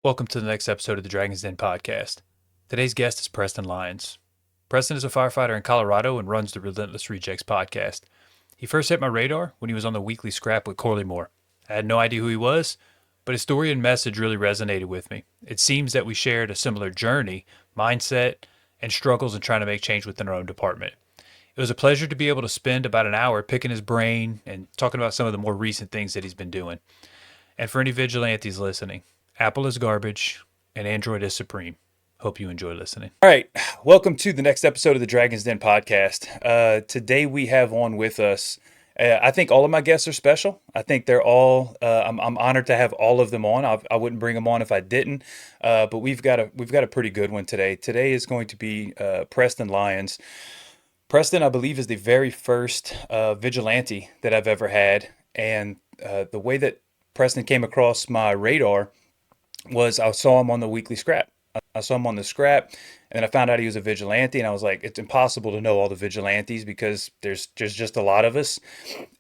Welcome to the next episode of the Dragon's Den podcast. Today's guest is Preston Lyons. Preston is a firefighter in Colorado and runs the Relentless Rejects podcast. He first hit my radar when he was on the weekly scrap with Corley Moore. I had no idea who he was, but his story and message really resonated with me. It seems that we shared a similar journey, mindset, and struggles in trying to make change within our own department. It was a pleasure to be able to spend about an hour picking his brain and talking about some of the more recent things that he's been doing. And for any vigilantes listening, Apple is garbage and Android is supreme. Hope you enjoy listening. All right. Welcome to the next episode of the Dragon's Den podcast. Today we have on with us, I think all of my guests are special. I think they're all, I'm honored to have all of them on. I wouldn't bring them on if I didn't. But we've got a pretty good one today. Today is going to be Preston Lyons. Preston, I believe, is the very first vigilante that I've ever had. And the way that Preston came across my radar was I saw him on the weekly scrap. I saw him on the scrap, and then I found out he was a vigilante, and I was like, it's impossible to know all the vigilantes because there's just a lot of us.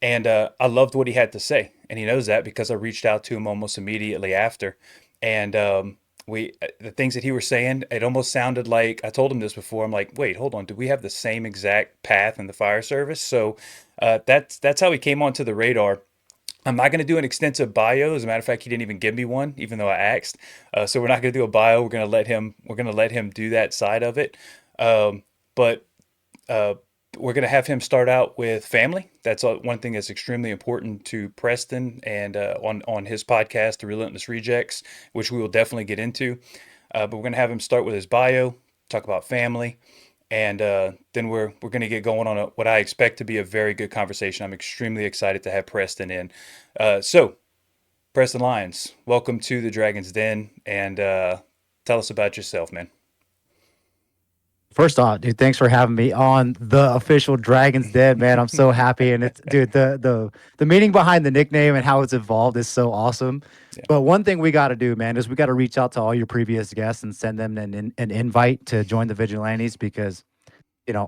And I loved what he had to say, and he knows that because I reached out to him almost immediately after. And the things that he was saying, it almost sounded like, I told him this before, I'm like, wait, hold on, do we have the same exact path in the fire service? So that's how he came onto the radar. I'm not going to do an extensive bio. As a matter of fact, he didn't even give me one, even though I asked. So we're not going to do a bio. We're going to let him do that side of it. But we're going to have him start out with family. That's one thing that's extremely important to Preston and on his podcast, The Relentless Rejects, which we will definitely get into. But we're going to have him start with his bio, talk about family. And then we're going to get going on what I expect to be a very good conversation. I'm extremely excited to have Preston in. So, Preston Lyons, welcome to the Dragon's Den, and tell us about yourself, man. First off, dude, thanks for having me on the official Dragon's Den, man. I'm so happy, and it's dude, the meaning behind the nickname and how it's evolved is so awesome. Yeah. But one thing we got to do, man, is we got to reach out to all your previous guests and send them an invite to join the Vigilantes because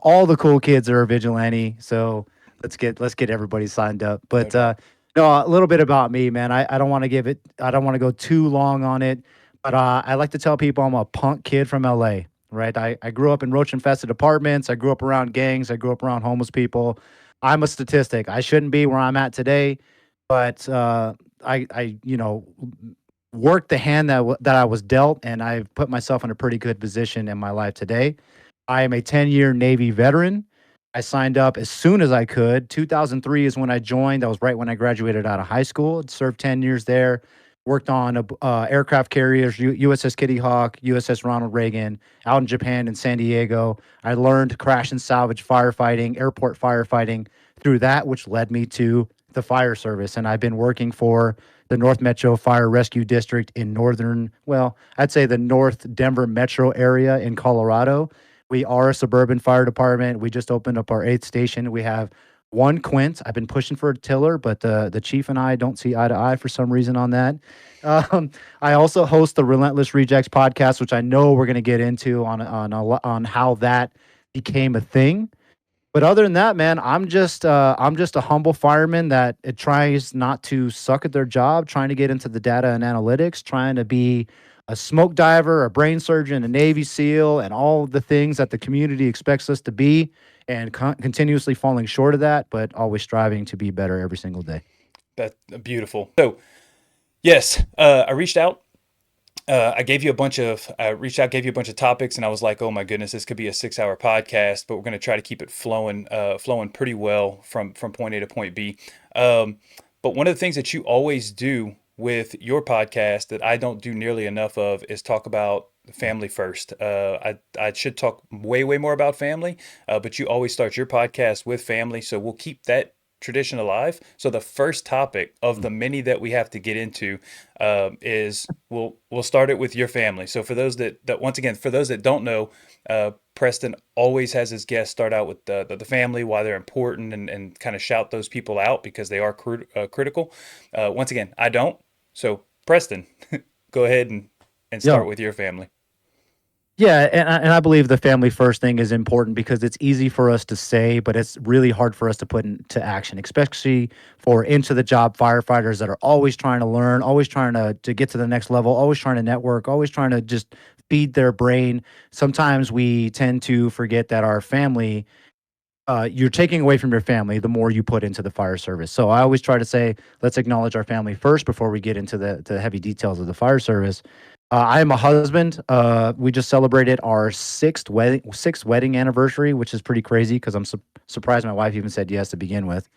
all the cool kids are a vigilante. So let's get everybody signed up. But Okay. no, a little bit about me, man. I don't want to I don't want to go too long on it, but I like to tell people I'm a punk kid from LA. Right. I grew up in roach infested apartments. I grew up around gangs. I grew up around homeless people. I'm a statistic. I shouldn't be where I'm at today, but I worked the hand that I was dealt, and I've put myself in a pretty good position in my life today. I am a 10-year Navy veteran. I signed up as soon as I could. 2003 is when I joined. That was right when I graduated out of high school. Served 10 years there. Worked on aircraft carriers, USS Kitty Hawk, USS Ronald Reagan, out in Japan and San Diego. I learned crash and salvage firefighting, airport firefighting through that, which led me to the fire service. And I've been working for the North Metro Fire Rescue District in I'd say the North Denver metro area in Colorado. We are a suburban fire department. We just opened up our eighth station. We have one Quint. I've been pushing for a tiller, but the chief and I don't see eye to eye for some reason on that. I also host the Relentless Rejects podcast, which I know we're going to get into on how that became a thing. But other than that, man, I'm just a humble fireman that it tries not to suck at their job, trying to get into the data and analytics, trying to be a smoke diver, a brain surgeon, a Navy SEAL, and all the things that the community expects us to be, and continuously falling short of that, but always striving to be better every single day. That's beautiful. So, yes, I reached out. I reached out, gave you a bunch of topics, and I was like, oh my goodness, this could be a 6 hour podcast, but we're going to try to keep it flowing pretty well from point A to point B. But one of the things that you always do with your podcast that I don't do nearly enough of is talk about family first. I should talk way more about family, but you always start your podcast with family, so we'll keep that tradition alive. So the first topic of the many that we have to get into is we'll start it with your family. So for those that once again, for those that don't know, Preston always has his guests start out with the family, why they're important, and kind of shout those people out because they are critical. Once again, I don't. So Preston, go ahead and start Yo, with your family. Yeah, and I believe the family first thing is important because it's easy for us to say, but it's really hard for us to put into action, especially for into the job firefighters that are always trying to learn, always trying to get to the next level, always trying to network, always trying to just feed their brain. Sometimes we tend to forget that our family, you're taking away from your family the more you put into the fire service. So I always try to say, let's acknowledge our family first before we get into the heavy details of the fire service. I am a husband. We just celebrated our sixth wedding anniversary, which is pretty crazy because I'm surprised my wife even said yes to begin with.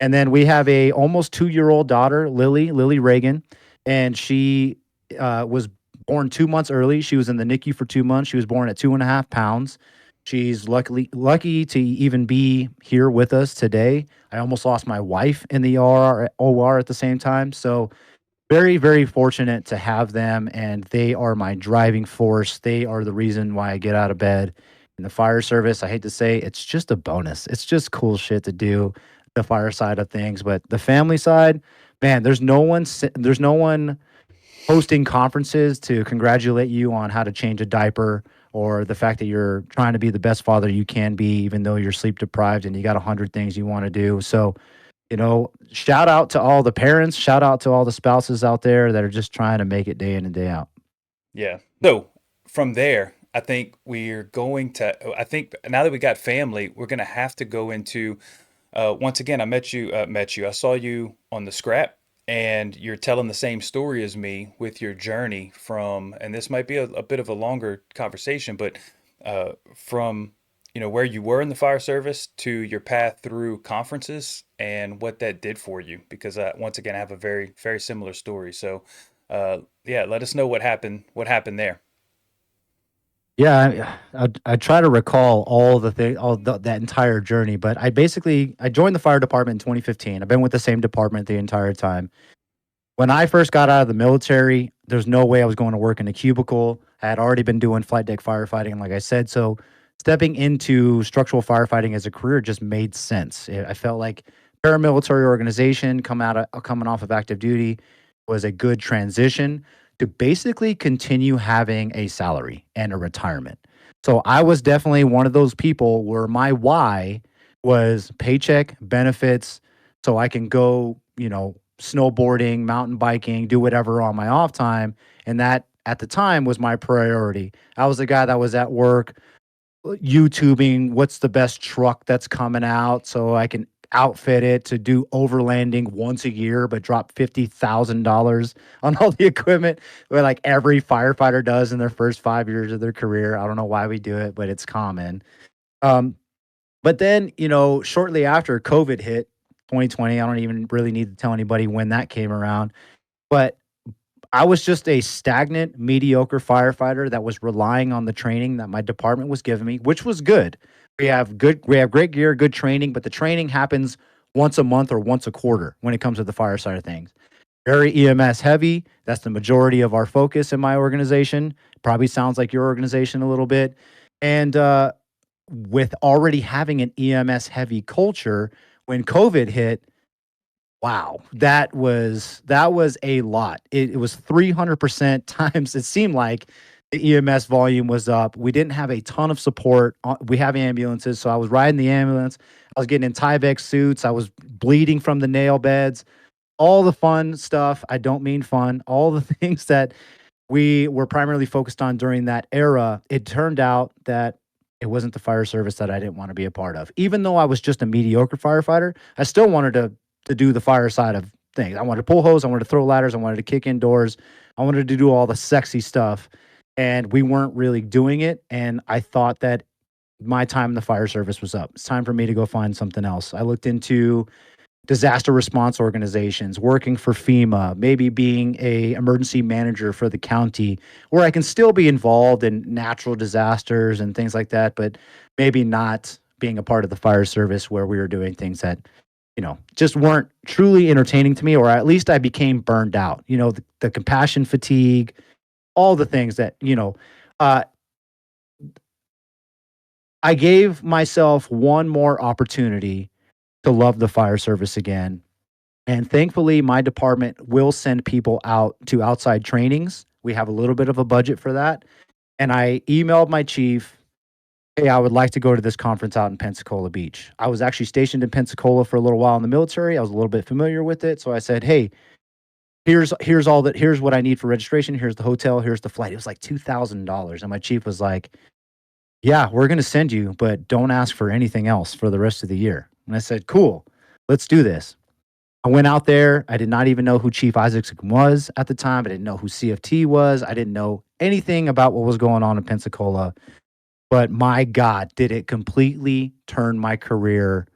And then we have a almost 2-year-old daughter, Lily Reagan, and she was born 2 months early. She was in the NICU for 2 months. She was born at 2.5 pounds. She's lucky to even be here with us today. I almost lost my wife in the OR at the same time. So very, very fortunate to have them, and they are my driving force. They are the reason why I get out of bed. In the fire service, I hate to say, it's just a bonus. It's just cool shit to do, the fire side of things, but the family side, man, there's no one hosting conferences to congratulate you on how to change a diaper or the fact that you're trying to be the best father you can be, even though you're sleep deprived and you got 100 things you want to do. So, shout out to all the parents, shout out to all the spouses out there that are just trying to make it day in and day out. Yeah. So from there, I think now that we got family, we're going to have to go into, once again, I saw you on the scrap, and you're telling the same story as me with your journey from, and this might be a bit of a longer conversation, but from, where you were in the fire service to your path through conferences and what that did for you. Because once again, I have a very, very similar story. So, yeah, let us know what happened there. Yeah, I try to recall that entire journey, but I joined the fire department in 2015. I've been with the same department the entire time. When I first got out of the military, there's no way I was going to work in a cubicle. I had already been doing flight deck firefighting, like I said. So stepping into structural firefighting as a career just made sense. I felt like paramilitary organization coming off of active duty was a good transition to basically continue having a salary and a retirement. So I was definitely one of those people where my why was paycheck, benefits, so I can go, snowboarding, mountain biking, do whatever on my off time. And that at the time was my priority. I was the guy that was at work YouTubing what's the best truck that's coming out so I can outfit it to do overlanding once a year, but drop $50,000 on all the equipment, where like every firefighter does in their first 5 years of their career. I don't know why we do it, but it's common. Um, but then, shortly after COVID hit, 2020, I don't even really need to tell anybody when that came around, but I was just a stagnant, mediocre firefighter that was relying on the training that my department was giving me, which was good. We have great gear, good training, but the training happens once a month or once a quarter when it comes to the fire side of things. Very EMS heavy. That's the majority of our focus in my organization. Probably sounds like your organization a little bit. And with already having an EMS heavy culture, when COVID hit, wow, that was a lot. It was 300% times. It seemed like the EMS volume was up. We didn't have a ton of support. We have ambulances, so I was riding the ambulance. I was getting in Tyvek suits. I was bleeding from the nail beds. All the fun stuff. I don't mean fun. All the things that we were primarily focused on during that era. It turned out that it wasn't the fire service that I didn't want to be a part of. Even though I was just a mediocre firefighter, I still wanted to do the fire side of things. I wanted to pull hose, I wanted to throw ladders, I wanted to kick indoors, I wanted to do all the sexy stuff. And we weren't really doing it. And I thought that my time in the fire service was up. It's time for me to go find something else. I looked into disaster response organizations, working for FEMA, maybe being a emergency manager for the county, where I can still be involved in natural disasters and things like that, but maybe not being a part of the fire service where we were doing things that, just weren't truly entertaining to me, or at least I became burned out. The compassion fatigue, all the things that, uh, I gave myself one more opportunity to love the fire service again. And thankfully, my department will send people out to outside trainings. We have a little bit of a budget for that. And I emailed my chief, hey, I would like to go to this conference out in Pensacola Beach. I was actually stationed in Pensacola for a little while in the military. I was a little bit familiar with it. So I said, hey, here's what I need for registration. Here's the hotel. Here's the flight. It was like $2,000. And my chief was like, yeah, we're going to send you, but don't ask for anything else for the rest of the year. And I said, cool, let's do this. I went out there. I did not even know who Chief Isaacson was at the time. I didn't know who CFT was. I didn't know anything about what was going on in Pensacola. But my God, did it completely turn my career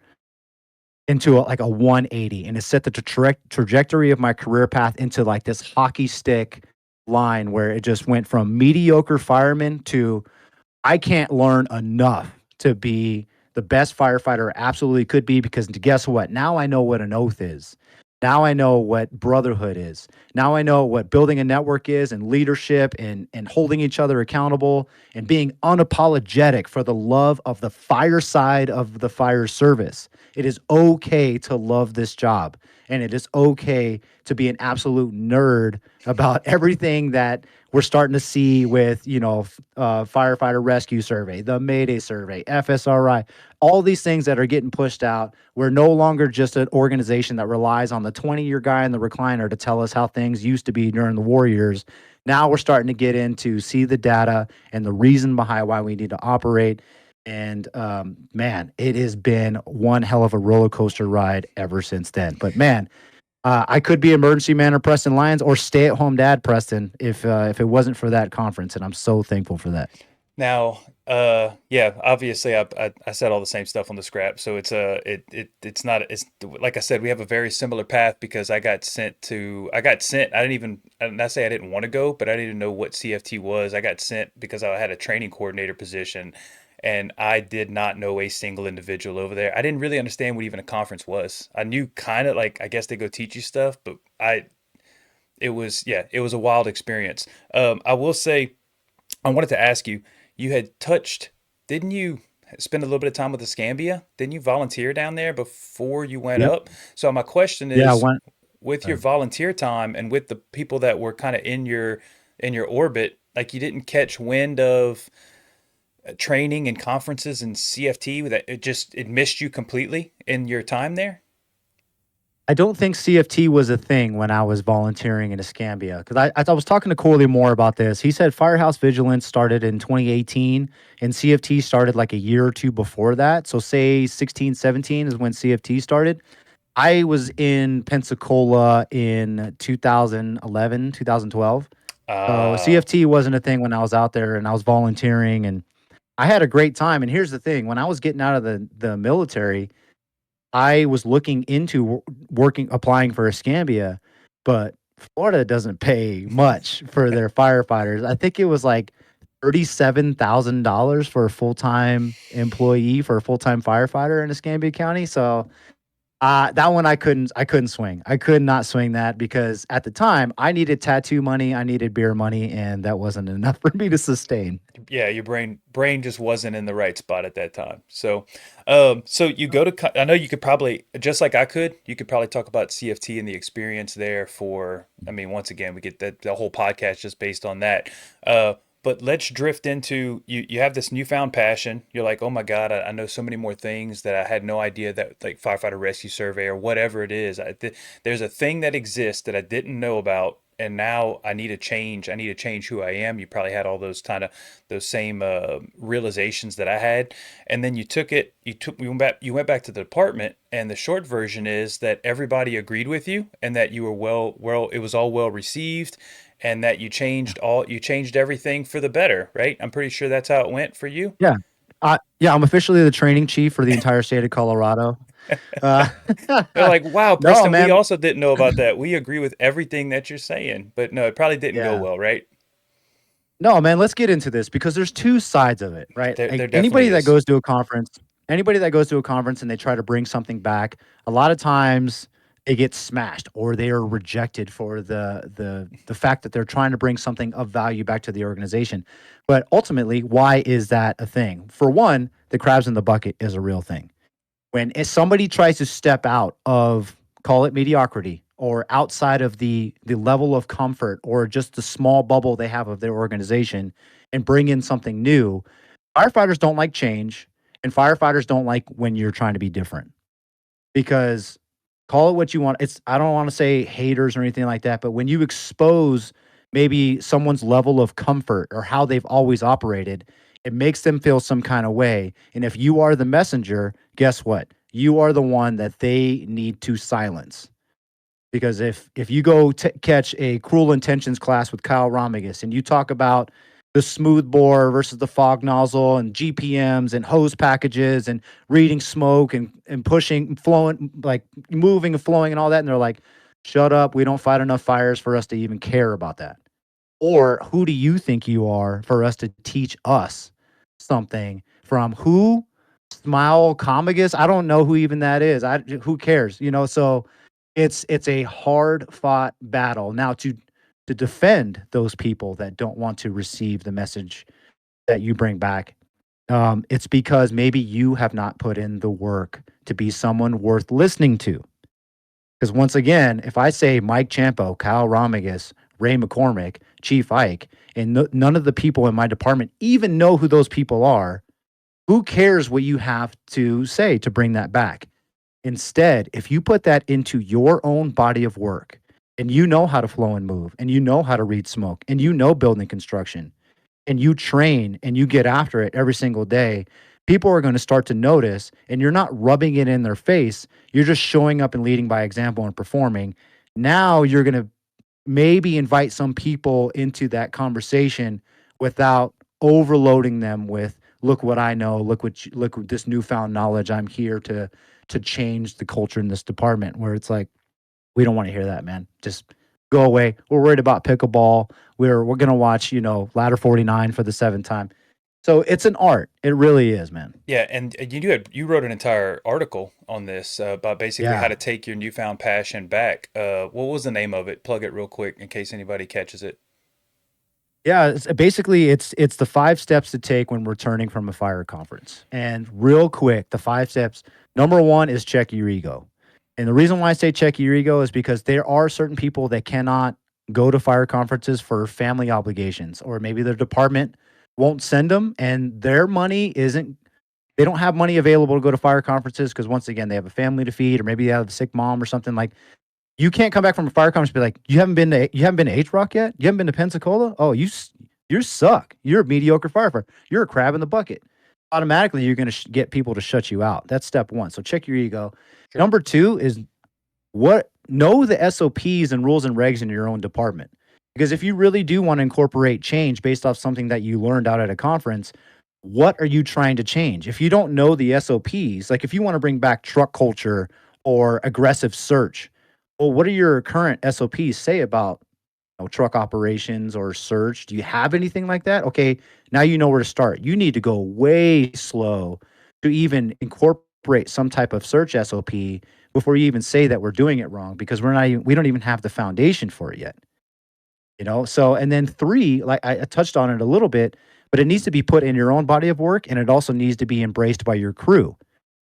into like a 180, and it set the trajectory of my career path into like this hockey stick line where it just went from mediocre fireman to I can't learn enough to be the best firefighter I absolutely could be, because guess what? Now I know what an oath is. Now I know what brotherhood is. Now I know what building a network is, and leadership, and holding each other accountable, and being unapologetic for the love of the fire side of the fire service. It is okay to love this job, and it is okay to be an absolute nerd about everything that we're starting to see with, firefighter rescue survey, the Mayday survey, FSRI, all these things that are getting pushed out. We're no longer just an organization that relies on the 20-year guy in the recliner to tell us how things used to be during the war years. Now we're starting to get into see the data and the reason behind why we need to operate. And man, it has been one hell of a roller coaster ride ever since then. But man, I could be emergency man or Preston Lyons or stay at home dad Preston if it wasn't for that conference, and I'm so thankful for that. Now, yeah, obviously, I said all the same stuff on the scrap, so it's not it's like I said, we have a very similar path because I got sent. I didn't even not say I didn't want to go, but I didn't even know what CFT was. I got sent because I had a training coordinator position, and I did not know a single individual over there. I didn't really understand what even a conference was. I knew kind of like I guess they go teach you stuff, but I it was yeah, it was a wild experience. I will say I wanted to ask you, you had touched, didn't you spend a little bit of time with the Scambia? Didn't you volunteer down there before you went Yep. up? So my question Yeah. is, One. with your volunteer time and with the people that were kind of in your orbit, like you didn't catch wind of training and conferences and CFT that it missed you completely in your time there? I don't think CFT was a thing when I was volunteering in Escambia, because I was talking to Corley Moore about this. He said Firehouse Vigilance started in 2018 and CFT started like a year or two before that. So say 16, 17 is when CFT started. I was in Pensacola in 2011, 2012. So Ah, CFT wasn't a thing when I was out there, and I was volunteering, and I had a great time. And here's the thing, when I was getting out of the military, I was looking into applying for Escambia, but Florida doesn't pay much for their firefighters. I think it was like $37,000 for a full-time employee for a full-time firefighter in Escambia County. So that one I couldn't swing. I could not swing that because at the time I needed tattoo money, I needed beer money, and that wasn't enough for me to sustain. yeah, your brain just wasn't in the right spot at that time. So, so you go to I know you could probably just like I could, you could probably talk about CFT and the experience there for. I mean, once again, we get that the whole podcast just based on that. But let's drift into you. You have this newfound passion. You're like, oh my God, I know so many more things that I had no idea that like firefighter rescue survey or whatever it is. There's a thing that exists that I didn't know about, and now I need a change. I need to change who I am. You probably had all those kind of those same realizations that I had, and then you took it. You went back to the department, and the short version is that everybody agreed with you, and that you were it was all well received, and that you changed everything for the better, right? I'm pretty sure that's how it went for you. Yeah. Yeah, I'm officially the training chief for the entire state of Colorado. Uh, They're like, wow, no, Preston, we man. also didn't know about that. We agree with everything that you're saying, but no, it probably didn't go Yeah. well, right? No, man, let's get into this because there's two sides of it, right? There Like definitely is. anybody that goes to a conference and they try to bring something back, a lot of times they get smashed or they are rejected for the fact that they're trying to bring something of value back to the organization. But ultimately, why is that a thing? For one, the crabs in the bucket is a real thing. When if somebody tries to step out of, call it mediocrity or outside of the level of comfort or just the small bubble they have of their organization and bring in something new. Firefighters don't like change, and firefighters don't like when you're trying to be different because call it what you want. It's I don't want to say haters or anything like that, but when you expose maybe someone's level of comfort or how they've always operated, it makes them feel some kind of way. And if you are the messenger, guess what? You are the one that they need to silence. Because if you go catch a Cruel Intentions class with Kyle Romigus and you talk about the smooth bore versus the fog nozzle and GPMs and hose packages and reading smoke and pushing, flowing, like moving and flowing and all that, and they're like, shut up, we don't fight enough fires for us to even care about that. Or who do you think you are for us to teach us something from who? Smile Comigus? I don't know who even that is. Who cares? So it's a hard fought battle. Now to defend those people that don't want to receive the message that you bring back, it's because maybe you have not put in the work to be someone worth listening to. Because once again, if I say Mike Champo, Kyle Romigus, Ray McCormick, Chief Ike, and none of the people in my department even know who those people are, who cares what you have to say to bring that back? Instead, if you put that into your own body of work and you know how to flow and move and you know how to read smoke and you know building construction and you train and you get after it every single day, people are going to start to notice and you're not rubbing it in their face. You're just showing up and leading by example and performing. Now you're going to maybe invite some people into that conversation without overloading them with look what I know, look what this newfound knowledge. I'm here to change the culture in this department where it's like we don't want to hear that, man. Just go away. We're worried about pickleball. We're going to watch, Ladder 49 for the seventh time. So it's an art. It really is, man. Yeah, and you wrote an entire article on this about basically how Yeah. to take your newfound passion back. What was the name of it? Plug it real quick in case anybody catches it. Yeah, basically it's the 5 steps to take when returning from a fire conference. And real quick, the 5 steps. Number 1 is check your ego. And the reason why I say check your ego is because there are certain people that cannot go to fire conferences for family obligations, or maybe their department won't send them and their money isn't they don't have money available to go to fire conferences because once again they have a family to feed or maybe they have a sick mom or something. Like you can't come back from a fire conference and be like, you haven't been to H Rock yet? You haven't been to Pensacola? Oh, you suck. You're a mediocre firefighter. You're a crab in the bucket. Automatically, you're going to get people to shut you out. That's step 1. So check your ego. Sure. Number 2 is know the SOPs and rules and regs in your own department. Because if you really do want to incorporate change based off something that you learned out at a conference, what are you trying to change? If you don't know the SOPs, like if you want to bring back truck culture or aggressive search, well, what do your current SOPs say about truck operations or search? Do you have anything like that? Okay, now you know where to start. You need to go way slow to even incorporate some type of search SOP before you even say that we're doing it wrong because we don't even have the foundation for it yet. So and then 3, like I touched on it a little bit, but it needs to be put in your own body of work and it also needs to be embraced by your crew.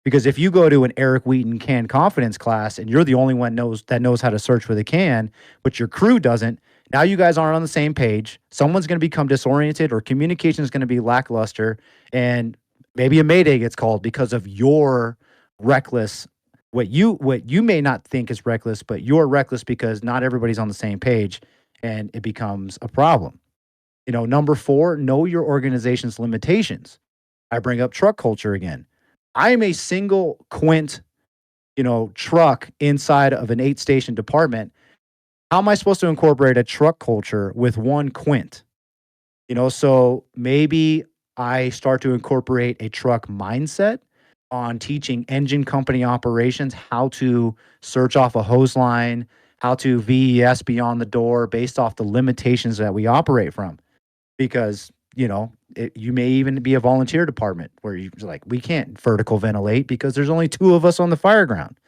Because if you go to an Eric Wheaton can confidence class and you're the only one knows how to search with a can, but your crew doesn't, now you guys aren't on the same page. Someone's going to become disoriented or communication is going to be lackluster and maybe a mayday gets called because of your reckless what you may not think is reckless, but you're reckless because not everybody's on the same page and it becomes a problem. Number 4, know your organization's limitations. I bring up truck culture again. I am a single quint, truck inside of an 8-station department. How am I supposed to incorporate a truck culture with 1 quint? So maybe I start to incorporate a truck mindset on teaching engine company operations how to search off a hose line, how to VES beyond the door based off the limitations that we operate from. Because, you may even be a volunteer department where you're like, we can't vertical ventilate because there's only 2 of us on the fire ground.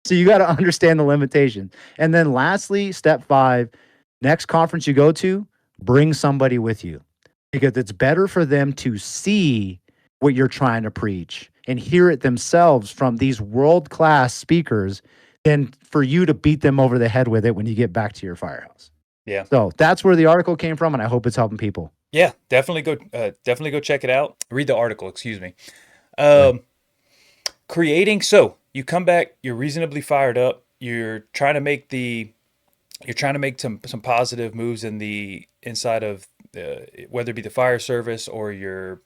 So you got to understand the limitations. And then lastly, step 5, next conference you go to, bring somebody with you because it's better for them to see what you're trying to preach and hear it themselves from these world-class speakers than for you to beat them over the head with it when you get back to your firehouse. Yeah. So that's where the article came from, and I hope it's helping people. Yeah, definitely go check it out. Read the article, excuse me. Yeah. Um, creating. So you come back, you're reasonably fired up. You're trying to make some positive moves in the inside of whether it be the fire service or your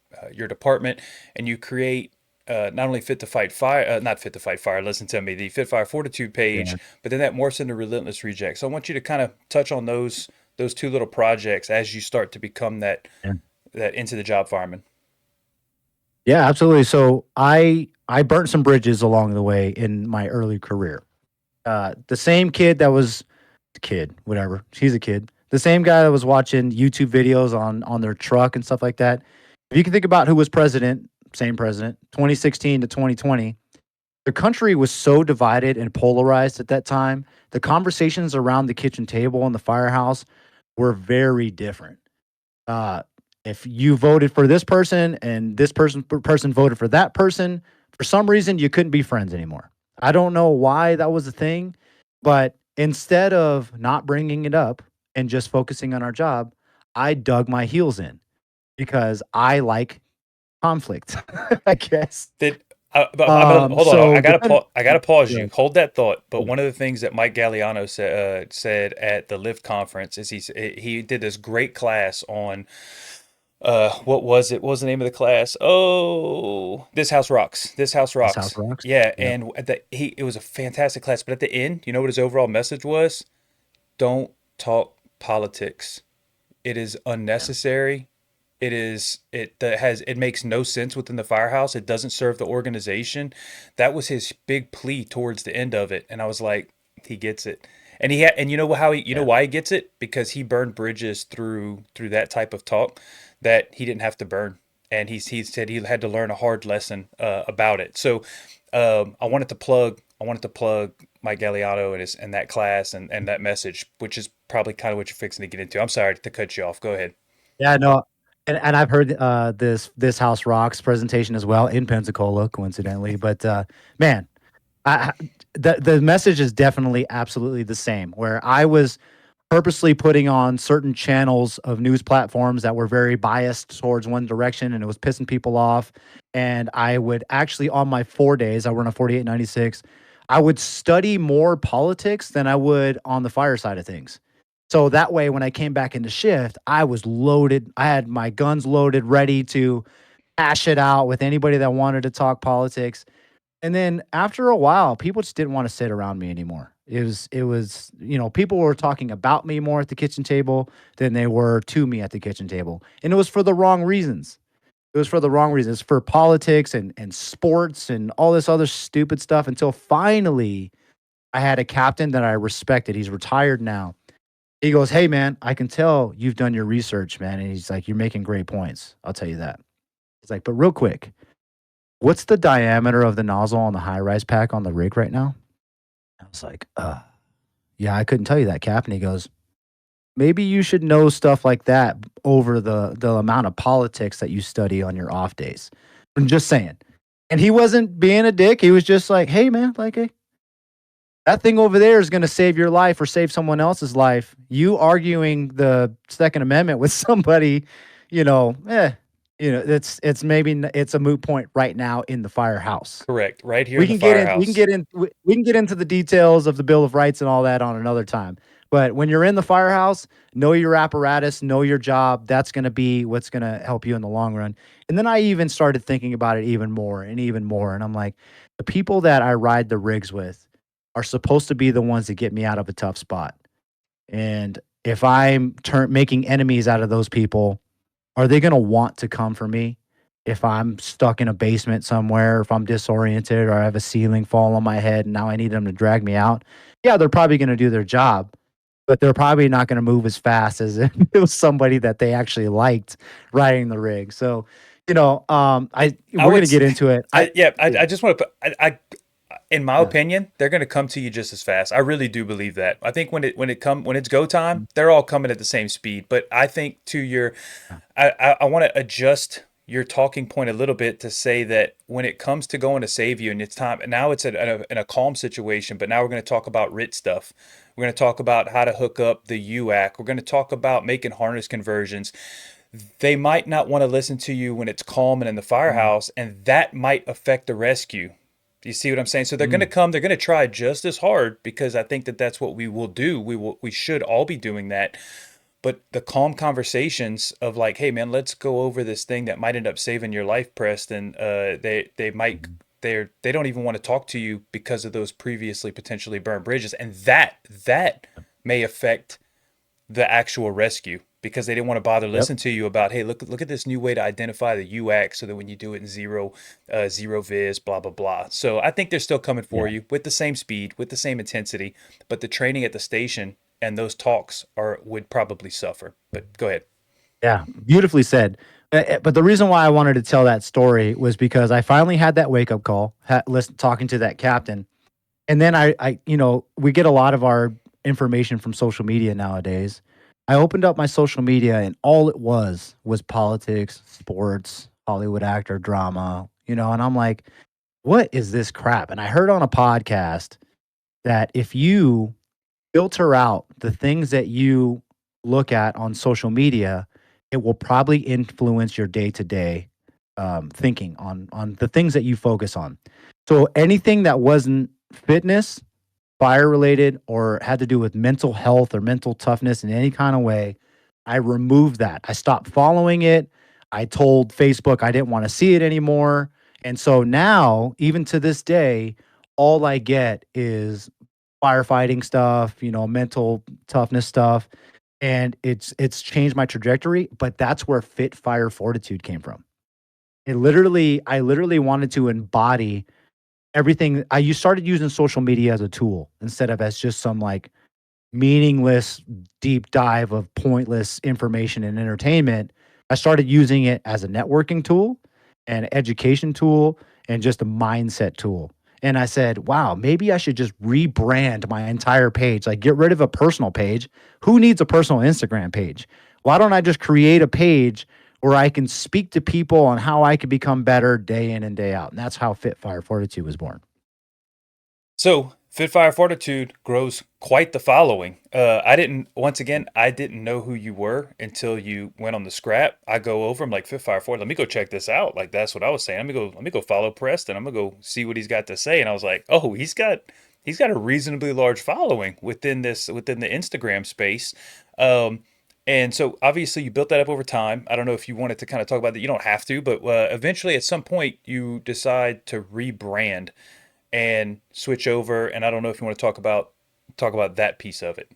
department, and you create not only fit to fight fire, not fit to fight fire. Listen to me, the Fit Fire Fortitude page, Yeah. but then that morphs into Relentless Rejects. So I want you to kind of touch on those two little projects as you start to become Yeah. that into the job fireman. Yeah, absolutely. So I burnt some bridges along the way in my early career. The same kid that was kid, whatever. He's a kid. The same guy that was watching YouTube videos on their truck and stuff like that. If you can think about who was president, same president, 2016 to 2020, the country was so divided and polarized at that time. The conversations around the kitchen table and the firehouse were very different. Uh, if you voted for this person and this person voted for that person, for some reason you couldn't be friends anymore. I don't know why that was a thing, but instead of not bringing it up and just focusing on our job, I dug my heels in because I like conflict, I guess. Did I'm gonna hold on. So depend I gotta pause Yeah, you. Hold that thought. But yeah, one of the things that Mike Galliano said at the Lift conference is he did this great class on what was it? What was the name of the class? Oh, This House Rocks. This House this house Rocks. rocks. Yeah, Yep. and at the he it was a fantastic class. But at the end, you know what his overall message was? Don't talk politics. It is Yeah. unnecessary. It makes no sense within the firehouse. It doesn't serve the organization. That was his big plea towards the end of it, and I was like, he gets it. And you know how you know Yeah. why he gets it? Because he burned bridges through that type of talk that he didn't have to burn, and he said he had to learn a hard lesson about it. So I wanted to plug Mike Galliano and that class and that message, which is probably kind of what you're fixing to get into. I'm sorry to cut you off. Go ahead. Yeah, no, and I've heard, this House Rocks presentation as well in Pensacola, coincidentally, but, man, I the message is definitely absolutely the same, where I was purposely putting on certain channels of news platforms that were very biased towards one direction, and it was pissing people off, and I would actually on my 4 days, I run a 4896, I would study more politics than I would on the fire side of things. So that way, when I came back into shift, I was loaded. I had my guns loaded, ready to hash it out with anybody that wanted to talk politics. And then after a while, people just didn't want to sit around me anymore. People were talking about me more at the kitchen table than they were to me at the kitchen table. And it was for the wrong reasons. It was for the wrong reasons, for politics and sports and all this other stupid stuff until finally I had a captain that I respected. He's retired now. He goes, "Hey man, I can tell you've done your research, man." And he's like, "You're making great points. I'll tell you that." He's like, "But real quick, what's the diameter of the nozzle on the high rise pack on the rig right now?" I was like, yeah, I couldn't tell you that, Cap." And he goes, "Maybe you should know stuff like that over the amount of politics that you study on your off days." I'm just saying. And he wasn't being a dick. He was just like, "Hey man, like, hey, that thing over there is going to save your life or save someone else's life. You arguing the Second Amendment with somebody, you know, eh, it's maybe it's a moot point right now in the firehouse." Correct. Right here We in the can get in we can firehouse. get in we can get into the details of the Bill of Rights and all that on another time. But when you're in the firehouse, know your apparatus, know your job. That's gonna be what's gonna help you in the long run. And then I even started thinking about it even more and even more. And I'm like, the people that I ride the rigs with are supposed to be the ones that get me out of a tough spot. And if I'm making enemies out of those people, are they gonna want to come for me if I'm stuck in a basement somewhere, if I'm disoriented or I have a ceiling fall on my head and now I need them to drag me out? Yeah, they're probably gonna do their job, but they're probably not gonna move as fast as if it was somebody that they actually liked riding the rig. So, I we're would, gonna get into it. I Yeah, just want to put, in my yeah, opinion, they're going to come to you just as fast. I really do believe that. I think when it's go time, they're all coming at the same speed. But I think to your, yeah, I want to adjust your talking point a little bit to say that when it comes to going to save you and it's time, and now it's in a calm situation, but now we're going to talk about RIT stuff. We're going to talk about how to hook up the UAC. We're going to talk about making harness conversions. They might not want to listen to you when it's calm and in the Mm, firehouse, and that might affect the rescue. Do you see what I'm saying? So they're going to mm. come, they're going to try just as hard because I think that that's what we will do. We should all be doing that. But the calm conversations of like, hey man, let's go over this thing that might end up saving your life, Preston. They don't even want to talk to you because of those previously potentially burned bridges, and that may affect the actual rescue because they didn't want to bother Yep. listen to you about, hey, look at this new way to identify the UX so that when you do it in zero vis, blah blah blah. So I think they're still coming for Yeah. you with the same speed, with the same intensity, but the training at the station and those talks are would probably suffer. But go ahead. Yeah, beautifully said. But the reason why I wanted to tell that story was because I finally had that wake up call, listen, talking to that captain, and then we get a lot of our information from social media nowadays. I opened up my social media, and all it was politics, sports, Hollywood actor drama, and I'm like, what is this crap? And I heard on a podcast that if you filter out the things that you look at on social media, it will probably influence your day to day thinking on the things that you focus on. So anything that wasn't fitness, fire related, or had to do with mental health or mental toughness in any kind of way, I removed that. I stopped following it. I told Facebook I didn't want to see it anymore. And so now, even to this day, all I get is firefighting stuff, mental toughness stuff, and it's changed my trajectory, but that's where Fit Fire Fortitude came from. I literally wanted to embody everything. You started using social media as a tool instead of as just some like meaningless deep dive of pointless information and entertainment. I started using it as a networking tool, an education tool, and just a mindset tool. And I said, wow, maybe I should just rebrand my entire page, like get rid of a personal page. Who needs a personal Instagram page? Why don't I just create a page where I can speak to people on how I can become better day in and day out? And that's how Fit Fire Fortitude was born. So, Fit Fire Fortitude grows quite the following. Once again, I didn't know who you were until you went on the scrap. I go over, I'm like, Fit Fire Fortitude, let me go check this out. Like, that's what I was saying. Let me go follow Preston. I'm gonna go see what he's got to say. And I was like, oh, he's got a reasonably large following within the Instagram space. Um, and so obviously you built that up over time. I don't know if you wanted to kind of talk about that. You don't have to, but eventually at some point you decide to rebrand and switch over. And I don't know if you want to talk about that piece of it.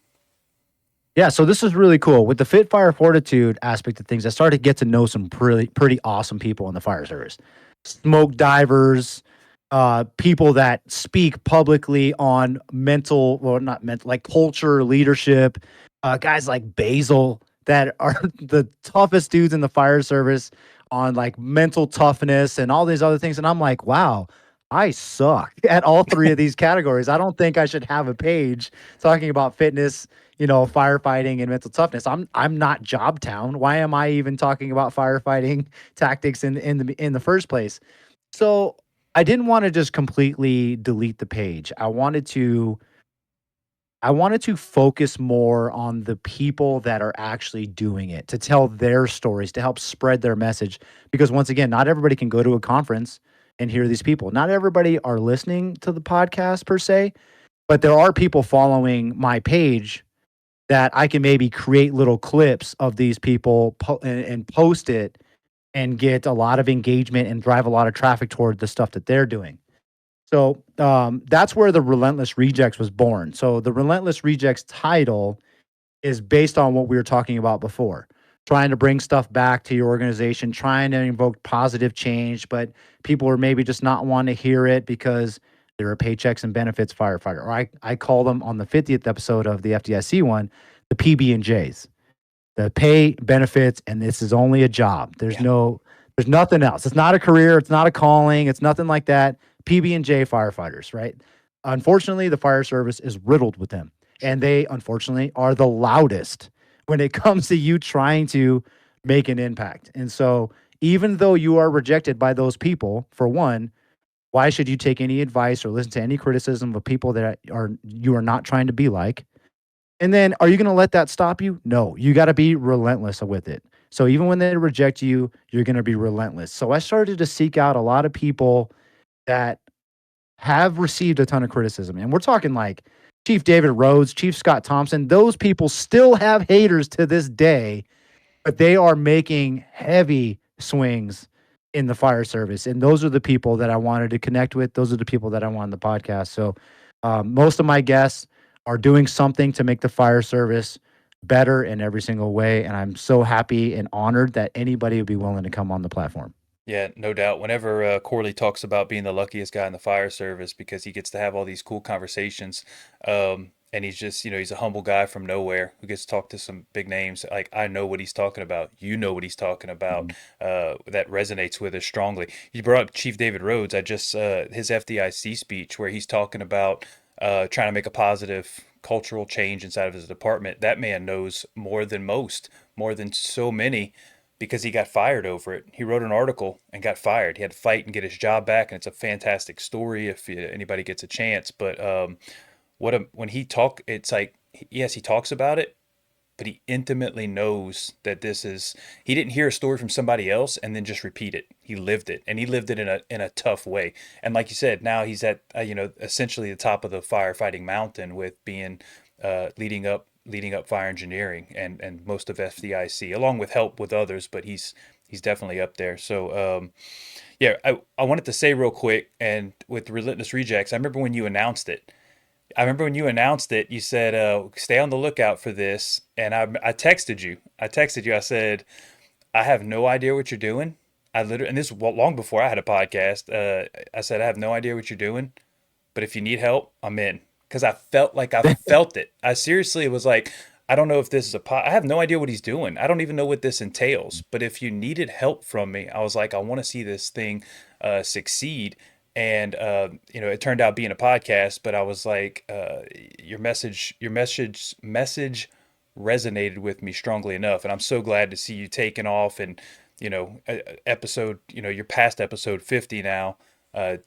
Yeah, so this is really cool. With the Fit Fire Fortitude aspect of things, I started to get to know some pretty awesome people in the fire service. Smoke divers, people that speak publicly on mental, well, not mental, like culture, leadership, guys like Basil that are the toughest dudes in the fire service on like mental toughness and all these other things. And I'm like, wow, I suck at all three of these categories. I don't think I should have a page talking about fitness, firefighting and mental toughness. I'm not Jobtown. Why am I even talking about firefighting tactics in the first place? So I didn't want to just completely delete the page. I wanted to focus more on the people that are actually doing it, to tell their stories, to help spread their message. Because once again, not everybody can go to a conference and hear these people. Not everybody are listening to the podcast per se, but there are people following my page that I can maybe create little clips of these people and post it and get a lot of engagement and drive a lot of traffic toward the stuff that they're doing. So that's where the Relentless Rejects was born. So the Relentless Rejects title is based on what we were talking about before, trying to bring stuff back to your organization, trying to invoke positive change, but people are maybe just not wanting to hear it because they're a paychecks and benefits firefighter. Or I call them on the 50th episode of the FDIC one, the PB and J's, the pay, benefits, and this is only a job. Yeah. There's nothing else. It's not a career. It's not a calling. It's nothing like that. PB&J firefighters, right? Unfortunately, the fire service is riddled with them, Sure. and they unfortunately are the loudest when it comes to you trying to make an impact. And so even though you are rejected by those people, for one, why should you take any advice or listen to any criticism of people that are you are not trying to be like? And then are you going to let that stop you? No, you got to be relentless with it. So even when they reject you, you're going to be relentless. So I started to seek out a lot of people that have received a ton of criticism. And we're talking like Chief David Rhodes, Chief Scott Thompson. Those people still have haters to this day, but they are making heavy swings in the fire service. And those are the people that I wanted to connect with. Those are the people that I want on the podcast. So most of my guests are doing something to make the fire service better in every single way. And I'm so happy and honored that anybody would be willing to come on the platform. Yeah, no doubt. Whenever Corley talks about being the luckiest guy in the fire service because he gets to have all these cool conversations, and he's just, he's a humble guy from nowhere who gets to talk to some big names. Like, I know what he's talking about. You know what he's talking about. Mhm. That resonates with us strongly. You brought up Chief David Rhodes. I just his FDIC speech where he's talking about trying to make a positive cultural change inside of his department. That man knows more than most, more than so many because he got fired over it. He wrote an article and got fired. He had to fight and get his job back, and it's a fantastic story if anybody gets a chance. But when he talk, it's like yes, he talks about it, but he intimately knows that this is. He didn't hear a story from somebody else and then just repeat it. He lived it, and he lived it in a tough way. And like you said, now he's at essentially the top of the firefighting mountain with being leading up fire engineering and most of FDIC, along with help with others, but he's definitely up there. So yeah, I wanted to say real quick, and with Relentless Rejects, I remember when you announced it. You said, "Stay on the lookout for this," and I texted you. I said, "I have no idea what you're doing." I literally, and this was long before I had a podcast. I said, "I have no idea what you're doing, but if you need help, I'm in." Because I felt like I felt it. I seriously was like, I don't know if this is I have no idea what he's doing. I don't even know what this entails. But if you needed help from me, I was like, I want to see this thing succeed. And it turned out being a podcast. But I was like, your message resonated with me strongly enough, and I'm so glad to see you taking off and episode, your past episode 50 now,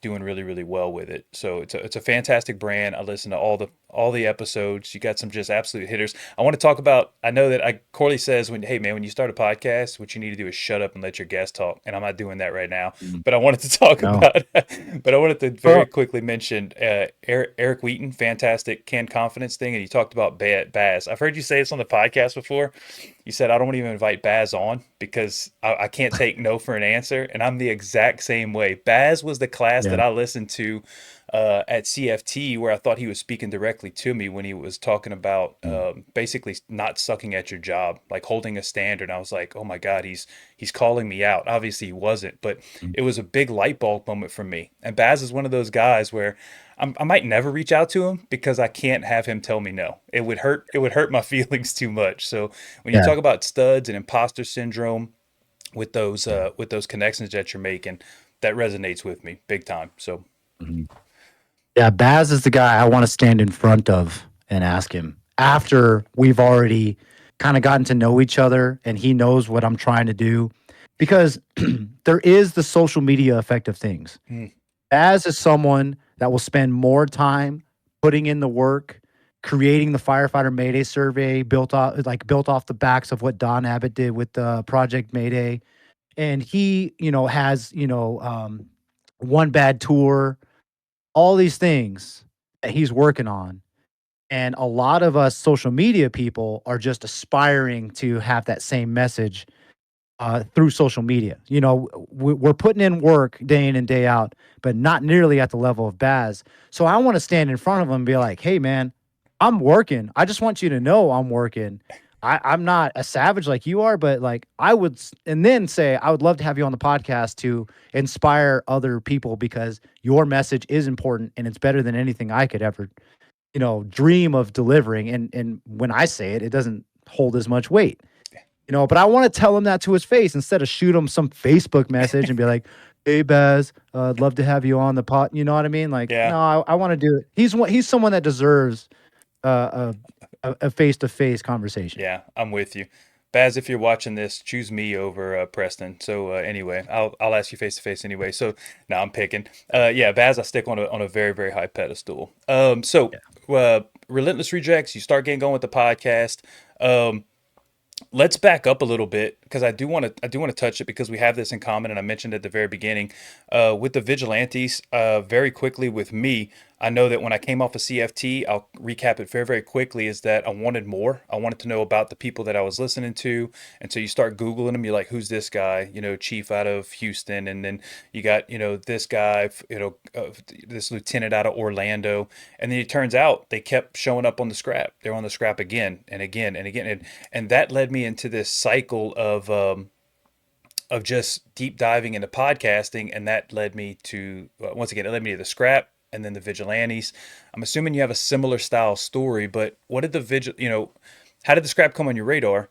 doing really really well with it. So it's a fantastic brand. I listen to all the episodes. You got some just absolute hitters. I want to talk about. I know that Corley says hey man, when you start a podcast, what you need to do is shut up and let your guest talk. And I'm not doing that right now. Mhm. But I wanted to talk No. about. But I wanted to very Well, quickly mention Eric Wheaton, fantastic canned confidence thing, and you talked about Baz. I've heard you say this on the podcast before. You said I don't even invite Baz on because I can't take no for an answer, and I'm the exact same way. Baz was the class yeah. that I listened to at CFT where I thought he was speaking directly to me when he was talking about Mm. basically not sucking at your job, like holding a standard. And I was like, oh my God, he's calling me out. Obviously he wasn't, but Mm. it was a big light bulb moment for me. And Baz is one of those guys where I might never reach out to him because I can't have him tell me no. It would hurt. It would hurt my feelings too much. So when you Yeah. talk about studs and imposter syndrome with those connections that you're making, that resonates with me big time. So Mhm. Yeah, Baz is the guy I want to stand in front of and ask him after we've already kind of gotten to know each other and he knows what I'm trying to do. Because there is the social media effect of things. mm, Baz is someone that will spend more time putting in the work, creating the firefighter Mayday survey built off the backs of what Don Abbott did with the Project Mayday. And he, has, one bad tour, all these things that he's working on. And a lot of us social media people are just aspiring to have that same message through social media. We're putting in work day in and day out, but not nearly at the level of Baz. So I want to stand in front of him and be like, hey, man, I'm working. I just want you to know I'm working. I'm not a savage like you are, but like and then say, I would love to have you on the podcast to inspire other people because your message is important and it's better than anything I could ever, dream of delivering. And when I say it, it doesn't hold as much weight. But I want to tell him that to his face instead of shoot him some Facebook message and be like, "Hey, Baz, I'd love to have you on the pot." You know what I mean? Like, yeah, no, I want to do it. He's someone that deserves uh, a face to face conversation. yeah, I'm with you. Baz, if you're watching this, choose me over Preston. So anyway, I'll ask you face to face anyway. So now I'm picking. Yeah, Baz, I stick on a very very high pedestal. Relentless Rejects. You start getting going with the podcast. Um, let's back up a little bit because I do want to touch it because we have this in common, and I mentioned at the very beginning with the Vigilantes. Very quickly with me, I know that when I came off of CFT, I'll recap it very very quickly. Is that I wanted more. I wanted to know about the people that I was listening to, and so you start googling them. You're like, who's this guy? Chief out of Houston, and then you got this guy, this lieutenant out of Orlando, and then it turns out they kept showing up on the scrap. They're on the scrap again and again and again, and that led me into this cycle of just deep diving into podcasting, and that led me to once again it led me to the scrap and then the Vigilantes. I'm assuming you have a similar style story, but what did the how did the scrap come on your radar,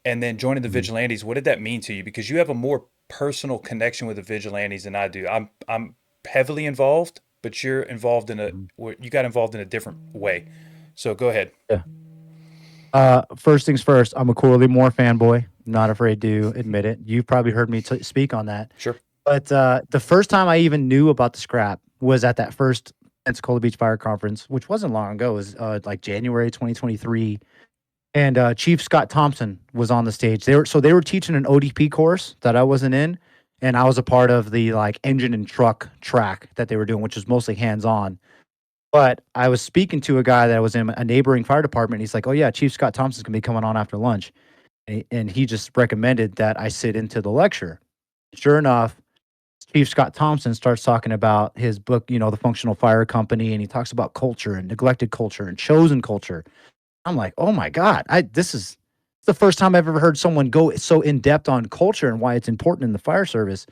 and then joining the Mhm. Vigilantes? What did that mean to you? Because you have a more personal connection with the Vigilantes than I do. I'm heavily involved, but you're involved in a Mhm. you got involved in a different way. So go ahead. Yeah. First things first, I'm a Corley Moore fanboy. Not afraid to admit it. You've probably heard me speak on that. Sure. But the first time I even knew about the scrap was at that first Pensacola Beach Fire Conference, which wasn't long ago. It was like January 2023, and Chief Scott Thompson was on the stage. They were teaching an ODP course that I wasn't in, and I was a part of the like engine and truck track that they were doing, which was mostly hands on. But I was speaking to a guy that was in a neighboring fire department. He's like, "Oh yeah, Chief Scott Thompson's gonna be coming on after lunch," and he just recommended that I sit into the lecture. Sure enough, Chief Scott Thompson starts talking about his book, The Functional Fire Company, and he talks about culture and neglected culture and chosen culture. I'm like, oh my God, this is the first time I've ever heard someone go so in depth on culture and why it's important in the fire service.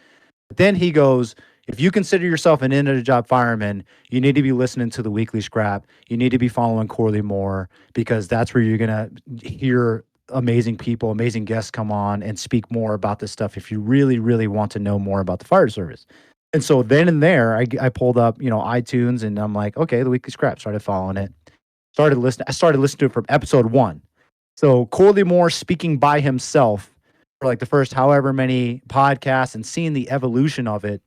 But then he goes, if you consider yourself an end of the job fireman, you need to be listening to the weekly scrap. You need to be following Corley Moore because that's where you're gonna hear amazing people, amazing guests come on and speak more about this stuff if you really, really want to know more about the fire service. And so then and there, I pulled up, iTunes, and I'm like, okay, the weekly scrap. Started following it. Started listening. I started listening to it from episode one. So Corley Moore speaking by himself for like the first however many podcasts and seeing the evolution of it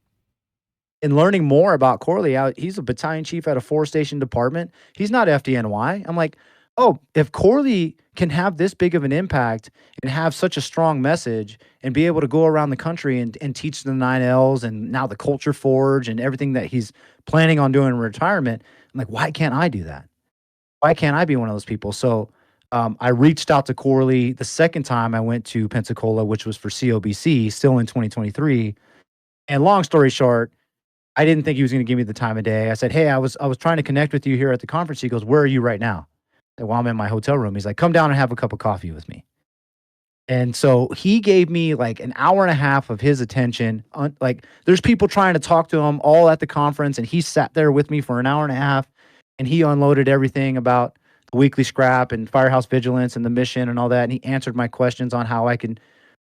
and learning more about Corley. He's a battalion chief at a 4-station department. He's not FDNY. I'm like, oh, if Corley can have this big of an impact and have such a strong message and be able to go around the country and teach the 9Ls and now the culture forge and everything that he's planning on doing in retirement, I'm like, why can't I do that? Why can't I be one of those people? So I reached out to Corley the second time I went to Pensacola, which was for COBC, still in 2023. And long story short, I didn't think he was going to give me the time of day. I said, "Hey, I was trying to connect with you here at the conference." He goes, "Where are you right now?" I said, "Well, I'm in my hotel room." He's like, "Come down and have a cup of coffee with me." And so he gave me like an hour and a half of his attention. Like, there's people trying to talk to him all at the conference, and he sat there with me for an hour and a half, and he unloaded everything about the weekly scrap and firehouse vigilance and the mission and all that. And he answered my questions on how I can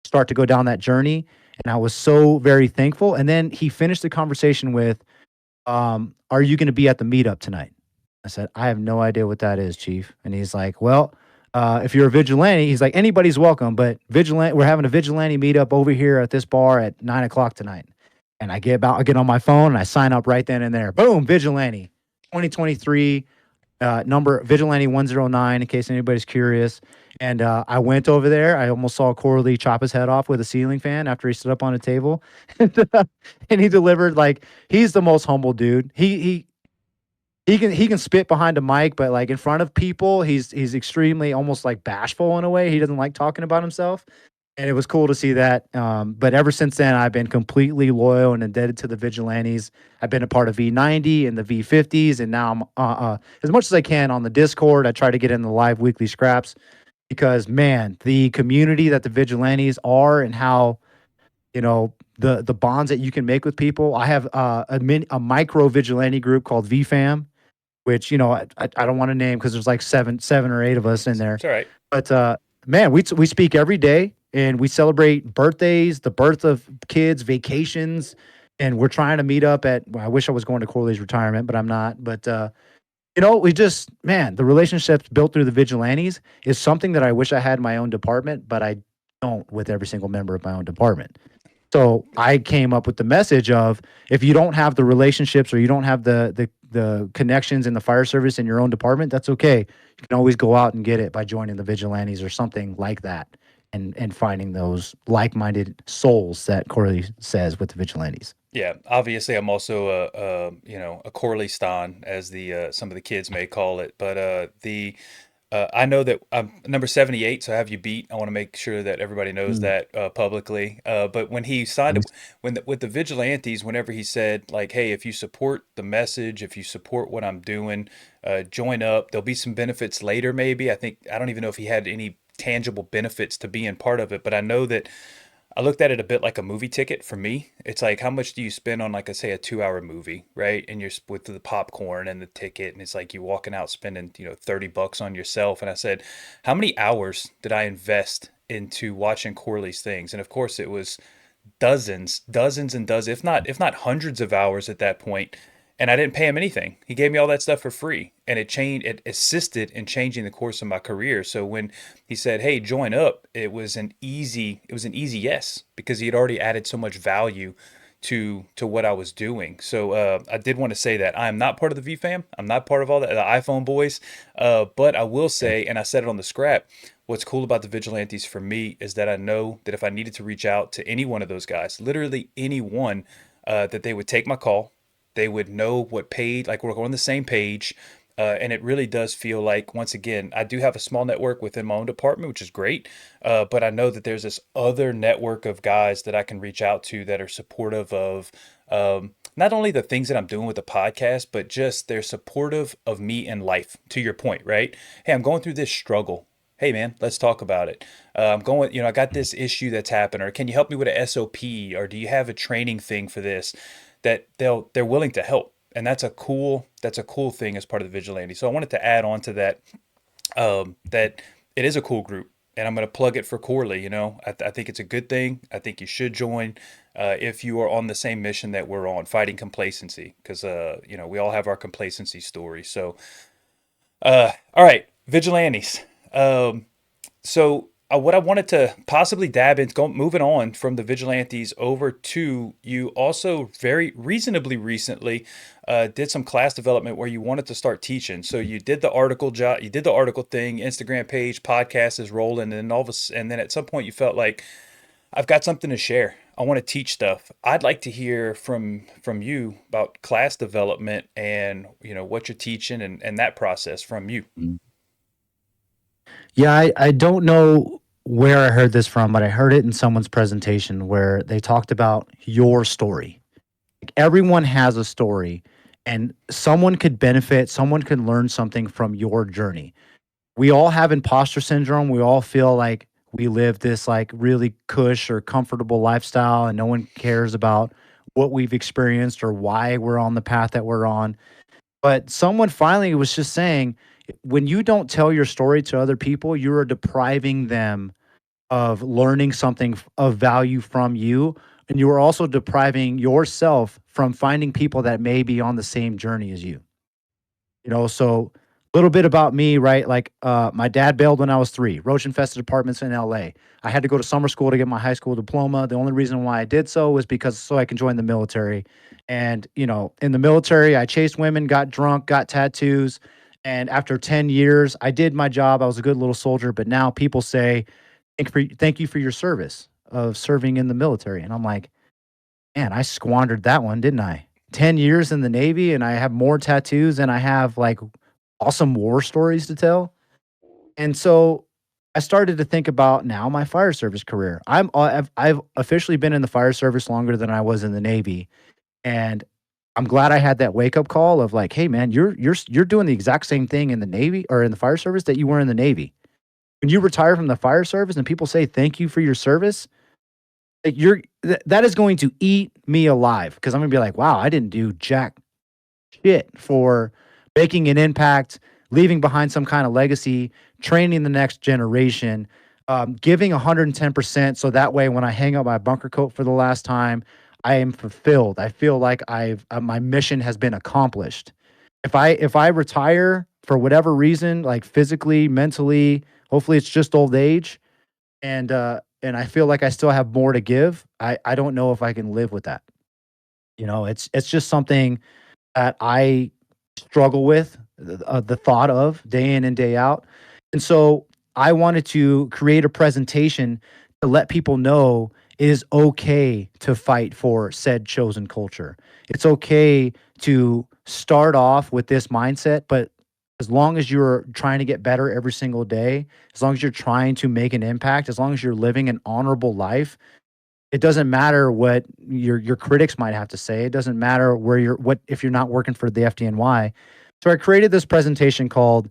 start to go down that journey. And I was so very thankful. And then he finished the conversation with, "Are you going to be at the meetup tonight?" I said, "I have no idea what that is, Chief." And he's like, "Well, if you're a vigilante," he's like, "anybody's welcome, but we're having a vigilante meetup over here at this bar at 9 o'clock tonight." And I get on my phone and I sign up right then and there. Boom, vigilante, 2023 number vigilante 109 in case anybody's curious. And I went over there. I almost saw Corley chop his head off with a ceiling fan after he stood up on a table, and he delivered like he's the most humble dude. He can spit behind a mic, but like in front of people, he's extremely almost like bashful in a way. He doesn't like talking about himself. And it was cool to see that. But ever since then, I've been completely loyal and indebted to the Vigilantes. I've been a part of V90 and the V50s, and now I'm as much as I can on the Discord. I try to get in the live weekly scraps because man, the community that the Vigilantes are and how the bonds that you can make with people. I have a micro vigilante group called VFam, which I don't want to name because there's like seven or eight of us in there. It's all right. But man, we speak every day and we celebrate birthdays, the birth of kids, vacations, and we're trying to meet up at. Well, I wish I was going to Corley's retirement, but I'm not. But we just man, the relationships built through the Vigilantes is something that I wish I had in my own department, but I don't with every single member of my own department. So I came up with the message of, if you don't have the relationships or you don't have the connections in the fire service in your own department, that's okay. You can always go out and get it by joining the Vigilantes or something like that, and finding those like-minded souls that Corley says with the Vigilantes. Yeah, obviously, I'm also a Corley Stan, as the some of the kids may call it. But I know that I'm number 78, so I have you beat. I want to make sure that everybody knows Mm. that publicly. But when he signed it, with the Vigilantes, whenever he said like, "Hey, if you support the message, if you support what I'm doing, join up. There'll be some benefits later, maybe." I don't even know if he had any tangible benefits to being part of it, but I know that I looked at it a bit like a movie ticket for me. It's like, how much do you spend on, like, say, a 2 hour movie, right? And you're with the popcorn and the ticket, and it's like you walking out spending, $30 on yourself. And I said, how many hours did I invest into watching Corley's things? And of course, it was dozens and dozens, if not hundreds of hours at that point. And I didn't pay him anything. He gave me all that stuff for free, and it assisted in changing the course of my career. So when he said, "Hey, join up," it was an easy yes, because he had already added so much value to what I was doing. So I did want to say that I am not part of the VFam. I'm not part of all the iPhone boys. But I will say, and I said it on the scrap, what's cool about the Vigilantes for me is that I know that if I needed to reach out to any one of those guys, literally anyone, that they would take my call. They would know what paid, like we're on the same page. And it really does feel like, once again, I do have a small network within my own department, which is great. But I know that there's this other network of guys that I can reach out to that are supportive of, not only the things that I'm doing with the podcast, but just they're supportive of me in life, to your point, right? Hey, I'm going through this struggle. Hey, man, let's talk about it. I got this issue that's happened, or can you help me with a SOP, or do you have a training thing for this? That they're willing to help, and that's a cool thing as part of the vigilante. So I wanted to add on to that, that it is a cool group, and I'm going to plug it for Corley. I think it's a good thing. I think you should join, if you are on the same mission that we're on, fighting complacency, because we all have our complacency stories. So all right, vigilantes. So what I wanted to possibly dab in, moving on from the Vigilantes over to, you also very reasonably recently did some class development where you wanted to start teaching. So you did the article job, you did the article thing, Instagram page, podcast is rolling, and and then at some point you felt like, I've got something to share. I want to teach stuff. I'd like to hear from you about class development, and what you're teaching, and that process from you. Mm. Yeah, I don't know where I heard this from, but I heard it in someone's presentation where they talked about your story. Like, everyone has a story, and someone could benefit, someone could learn something from your journey. We all have imposter syndrome. We all feel like we live this like really cush or comfortable lifestyle, and no one cares about what we've experienced or why we're on the path that we're on. But someone finally was just saying, when you don't tell your story to other people, you are depriving them of learning something of value from you. And you are also depriving yourself from finding people that may be on the same journey as you. So a little bit about me, right? Like, my dad bailed when I was 3, roach infested apartments in LA. I had to go to summer school to get my high school diploma. The only reason why I did so was because so I can join the military. And, in the military, I chased women, got drunk, got tattoos. And after 10 years, I did my job. I was a good little soldier. But now people say, thank you for your service of serving in the military. And I'm like, man, I squandered that one, didn't I? 10 years in the Navy, and I have more tattoos and I have like awesome war stories to tell. And so I started to think about now my fire service career. I've officially been in the fire service longer than I was in the Navy, and I'm glad I had that wake up call of like, hey man, you're doing the exact same thing in the Navy or in the fire service that you were in the Navy. When you retire from the fire service and people say thank you for your service, like, that is going to eat me alive, because I'm gonna be like, wow, I didn't do jack shit for making an impact, leaving behind some kind of legacy, training the next generation, giving 110%. So that way, when I hang up my bunker coat for the last time, I am fulfilled. I feel like my mission has been accomplished. If I retire for whatever reason, like physically, mentally, hopefully it's just old age, and and I feel like I still have more to give, I don't know if I can live with that. It's just something that I struggle with the thought of day in and day out. And so I wanted to create a presentation to let people know it is okay to fight for said chosen culture. It's okay to start off with this mindset, but as long as you're trying to get better every single day, as long as you're trying to make an impact, as long as you're living an honorable life, it doesn't matter what your critics might have to say. It doesn't matter where you're what if you're not working for the FDNY. So I created this presentation called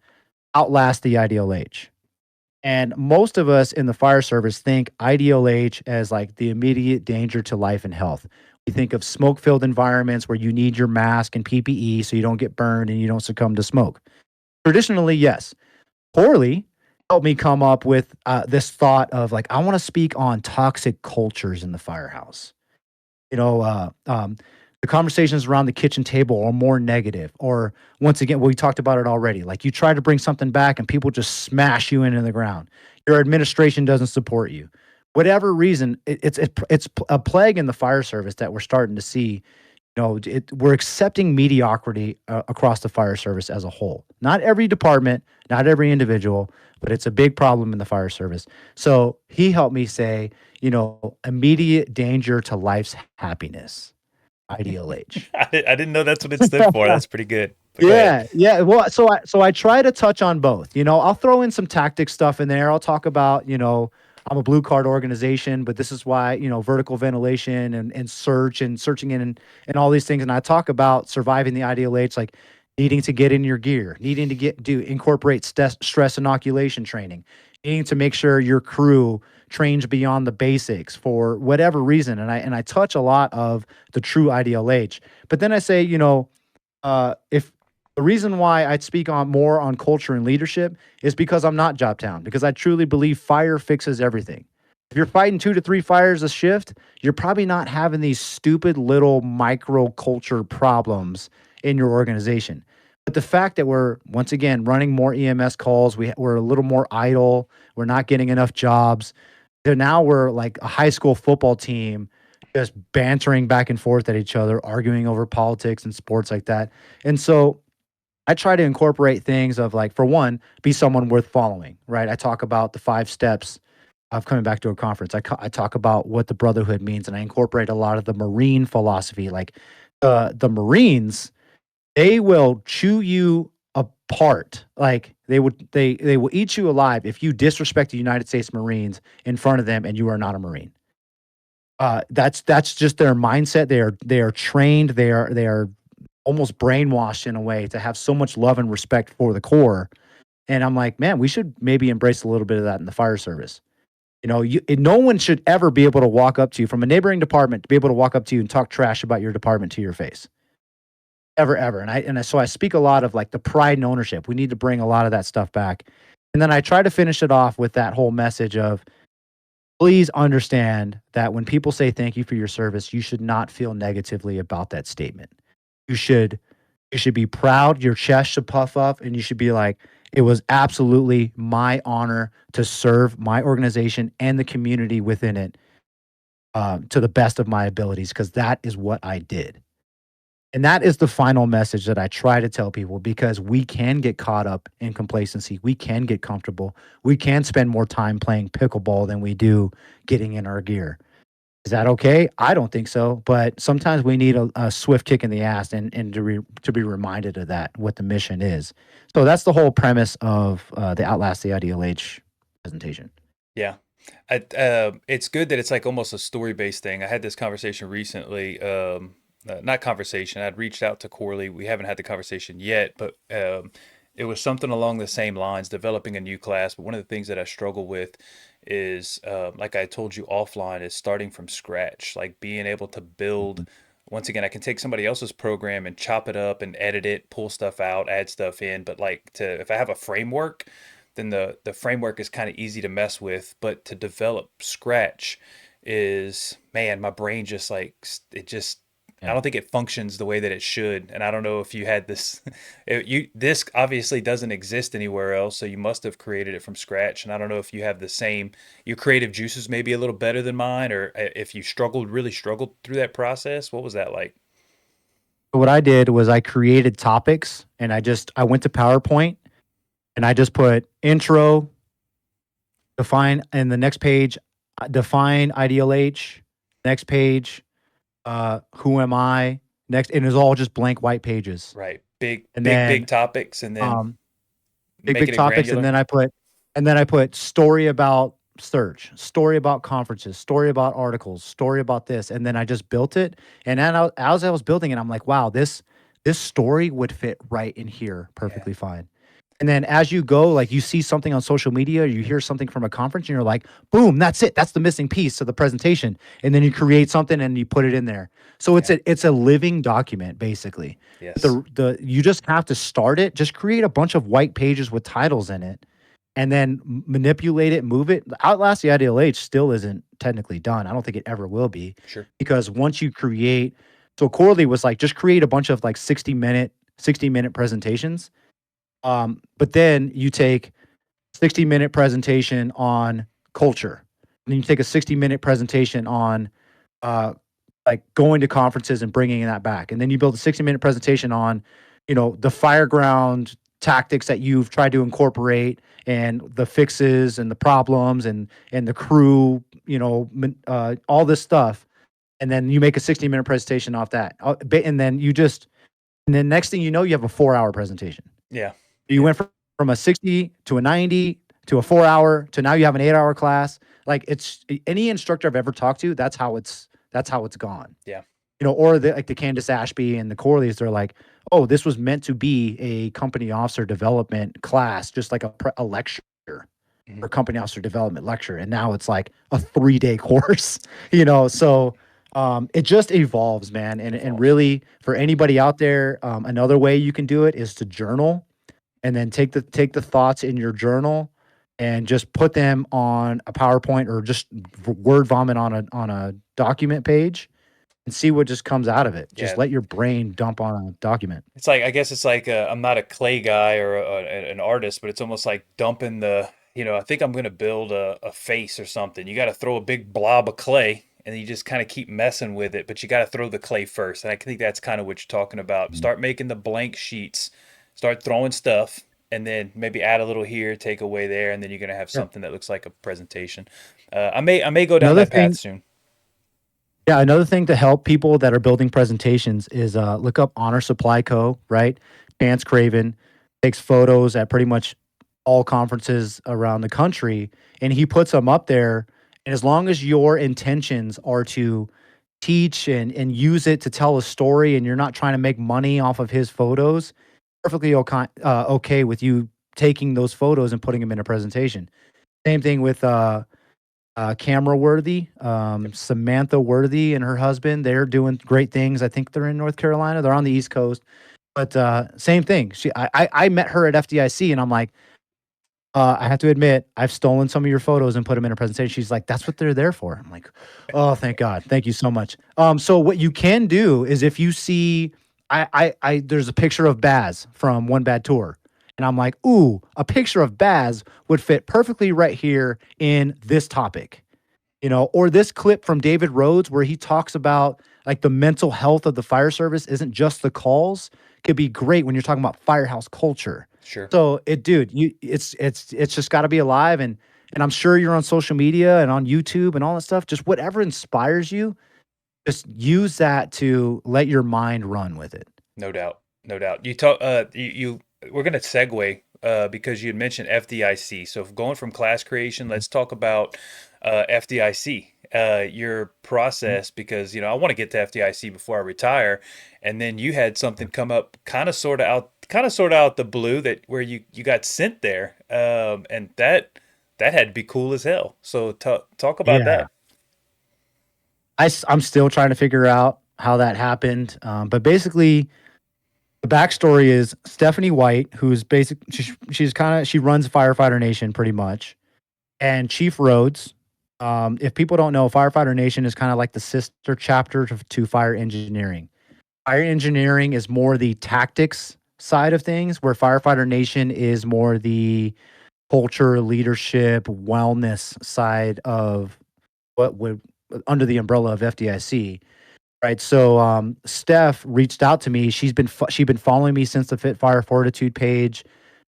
Outlast the Ideal Age. And most of us in the fire service think ideal age as like the immediate danger to life and health. We think of smoke filled environments where you need your mask and PPE so you don't get burned and you don't succumb to smoke. Traditionally, yes. Corley helped me come up with this thought of like, I want to speak on toxic cultures in the firehouse. You know, uh, um, the conversations around the kitchen table are more negative. Or once again, we talked about it already. Like you try to bring something back and people just smash you into the ground. Your administration doesn't support you. Whatever reason, it's a plague in the fire service that we're starting to see. We're accepting mediocrity across the fire service as a whole. Not every department, not every individual, but it's a big problem in the fire service. So he helped me say, immediate danger to life's happiness, ideal age. I didn't know that's what it stood for. That's pretty good. But go ahead. Yeah, yeah. Well, so I try to touch on both. I'll throw in some tactic stuff in there. I'll talk about, I'm a blue card organization, but this is why, vertical ventilation and search and searching in and all these things. And I talk about surviving the ideal age, like needing to get in your gear, needing to incorporate stress inoculation training, needing to make sure your crew trains beyond the basics for whatever reason. And I touch a lot of the true ideal age. But then I say, if the reason why I'd speak on more on culture and leadership is because I'm not Jobtown, because I truly believe fire fixes everything. If you're fighting 2 to 3 fires a shift, you're probably not having these stupid little micro culture problems in your organization. But the fact that we're once again running more EMS calls, we're a little more idle, we're not getting enough jobs. So now we're like a high school football team just bantering back and forth at each other, arguing over politics and sports like that. And so I try to incorporate things of like, for one, be someone worth following, right? I talk about the 5 steps of coming back to a conference. I talk about what the brotherhood means, and I incorporate a lot of the Marine philosophy. Like the Marines, they will chew you apart. Like they will eat you alive if you disrespect the United States Marines in front of them and you are not a Marine. That's just their mindset. They are trained. They are almost brainwashed in a way to have so much love and respect for the Corps. And I'm like, man, we should maybe embrace a little bit of that in the fire service. No one should ever be able to walk up to you from a neighboring department to be able to walk up to you and talk trash about your department to your face. Ever, ever. So I speak a lot of like the pride and ownership. We need to bring a lot of that stuff back. And then I try to finish it off with that whole message of please understand that when people say thank you for your service, you should not feel negatively about that statement. You should you should be proud, your chest should puff up, and you should be like, it was absolutely my honor to serve my organization and the community within it to the best of my abilities, because that is what I did. And that is the final message that I try to tell people, because we can get caught up in complacency. We can get comfortable. We can spend more time playing pickleball than we do getting in our gear. Is that okay? I don't think so. But sometimes we need a swift kick in the ass and to be reminded of that, what the mission is. So that's the whole premise of the Outlast the Ideal Age presentation. Yeah. It's good that it's like almost a story based thing. I had this conversation recently. Not conversation. I'd reached out to Corley. We haven't had the conversation yet, but it was something along the same lines, developing a new class. But one of the things that I struggle with is, like I told you offline, is starting from scratch, like being able to build. Once again, I can take somebody else's program and chop it up and edit it, pull stuff out, add stuff in. But like to, if I have a framework, then the framework is kind of easy to mess with. But to develop scratch is, man, my brain just like it just I Yeah. don't think it functions the way that it should. And I don't know if you had this. This obviously doesn't exist anywhere else, so you must have created it from scratch. And I don't know if you have the same. Your creative juices maybe a little better than mine, or if you really struggled through that process. What was that like? So what I did was I created topics and I went to PowerPoint and I just put intro, define, and the next page, define ideal H, next page, who am I, next, and it's all just blank white pages. Right, And then big topics, and then um, big making it topics, granular. and then I put story about search, story about conferences, story about articles, story about this, and then I just built it. And then as I was building it, I'm like, wow, this story would fit right in here Yeah, perfectly fine. And then as you go, like you see something on social media, or you hear something from a conference, and you're like, boom, that's it. That's the missing piece to the presentation. And then you create something and you put it in there. So yeah, it's a living document basically. yes, The you just have to start it. Just create a bunch of white pages with titles in it, and then manipulate it, move it. Outlast the Ideal Age still isn't technically done. I don't think it ever will be, sure. because once you create, so Corley was like, just create a bunch of like 60-minute presentations. But then you take 60-minute presentation on culture, and then you take a 60-minute presentation on uh, like going to conferences and bringing that back, and then you build a 60-minute presentation on, the fireground tactics that you've tried to incorporate, and the fixes and the problems, and the crew, all this stuff, and then you make a 60-minute presentation off that, and then next thing you know, you have a 4-hour presentation. Yeah, You yeah, went from a 60 to a 90 to a 4-hour to now you have an 8-hour class. Like, it's any instructor I've ever talked to, that's how it's gone. yeah. Or the Candace Ashby and the Corleys, they're like, oh, this was meant to be a company officer development class, just like a lecture, Mhm. or company officer development lecture. And now it's like a 3-day course, So it just evolves, man. It And evolves. really, for anybody out there, another way you can do it is to journal, and then take the thoughts in your journal and just put them on a PowerPoint, or just word vomit on a document page, and see what just comes out of it. Just Yeah, let your brain dump on a document. it's like I guess it's like I'm not a clay guy or an artist, but it's almost like dumping the. I think I'm gonna build a face or something. You got to throw a big blob of clay, and you just kind of keep messing with it, but you got to throw the clay first. And I think that's kind of what you're talking about. Mhm. Start making the blank sheets, start throwing stuff, and then maybe add a little here, take away there, and then you're gonna have Yeah. something that looks like a presentation. I may go down Another that path thing, soon. yeah, another thing to help people that are building presentations is look up Honor Supply Co. Right, Chance Craven takes photos at pretty much all conferences around the country, and he puts them up there. And as long as your intentions are to teach and use it to tell a story, and you're not trying to make money off of his photos, perfectly okay with you taking those photos and putting them in a presentation. Same thing with Camera Worthy, Yep. Samantha Worthy and her husband. They're doing great things. I think they're in North Carolina. They're on the East Coast, but same thing. I met her at FDIC, and I'm like, I have to admit, I've stolen some of your photos and put them in a presentation. She's like, that's what they're there for. I'm like, oh, thank God. Thank you so much. So what you can do is, if you see, there's a picture of Baz from One Bad Tour. And I'm like, ooh, a picture of Baz would fit perfectly right here in this topic, or this clip from David Rhodes where he talks about like the mental health of the fire service isn't just the calls, could be great when you're talking about firehouse culture. Sure. So dude, it's just got to be alive, and I'm sure you're on social media and on YouTube and all that stuff. Just whatever inspires you, just use that to let your mind run with it. No doubt, no doubt. You we're gonna segue because you had mentioned FDIC. So going from class creation, let's talk about FDIC. Your Mhm. process, because I want to get to FDIC before I retire, and then you had something come up, kind of sort of out the blue, that where you got sent there, and that had to be cool as hell. So talk about Yeah. that. I'm still trying to figure out how that happened. But basically, the backstory is Stephanie White, who's she's kind of, she runs Firefighter Nation pretty much, and Chief Rhodes. If people don't know, Firefighter Nation is kind of like the sister chapter to fire engineering. Fire engineering is more the tactics side of things, where Firefighter Nation is more the culture, leadership, wellness side of what would under the umbrella of FDIC. Right. So Steph reached out to me. She'd been following me since the Fit Fire Fortitude page.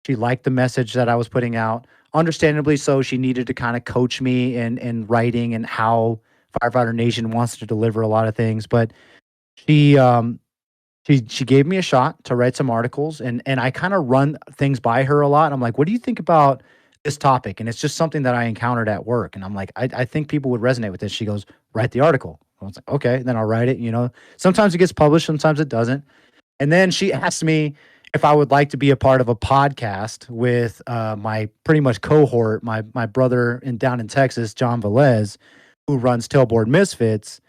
She liked the message that I was putting out. Understandably so, she needed to kind of coach me in writing and how Firefighter Nation wants to deliver a lot of things. But she um she gave me a shot to write some articles, and I kind of run things by her a lot. And I'm like, what do you think about this topic? And it's just something that I encountered at work. And I'm like, I think people would resonate with this. She goes, write the article. I was like, okay, then I'll write it. Sometimes it gets published, sometimes it doesn't. And then she asked me if I would like to be a part of a podcast with my pretty much cohort, my brother down in Texas, John Velez, who runs Tailboard Misfits.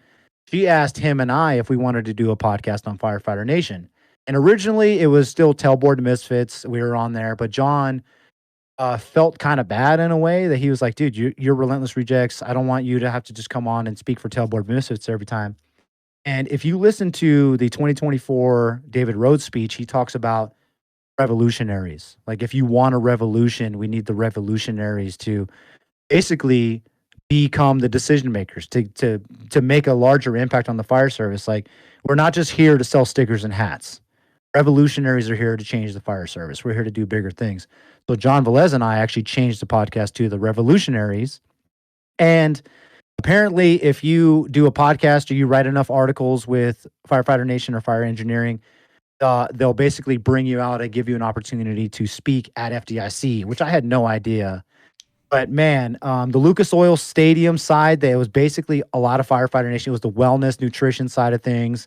She asked him and I if we wanted to do a podcast on Firefighter Nation. And originally it was still Tailboard Misfits. We were on there, but John felt kind of bad in a way that he was like, dude, you're Relentless Rejects. I don't want you to have to just come on and speak for Tailboard Misfits every time. And if you listen to the 2024 David Rhodes speech, he talks about revolutionaries. Like, if you want a revolution, we need the revolutionaries to basically become the decision makers to make a larger impact on the fire service. Like, we're not just here to sell stickers and hats. Revolutionaries are here to change the fire service. We're here to do bigger things. So John Velez and I actually changed the podcast to the Revolutionaries. And apparently, if you do a podcast or you write enough articles with Firefighter Nation or Fire Engineering, they'll basically bring you out and give you an opportunity to speak at FDIC, which I had no idea. But man, the Lucas Oil Stadium side, there was basically a lot of Firefighter Nation. It was the wellness, nutrition side of things.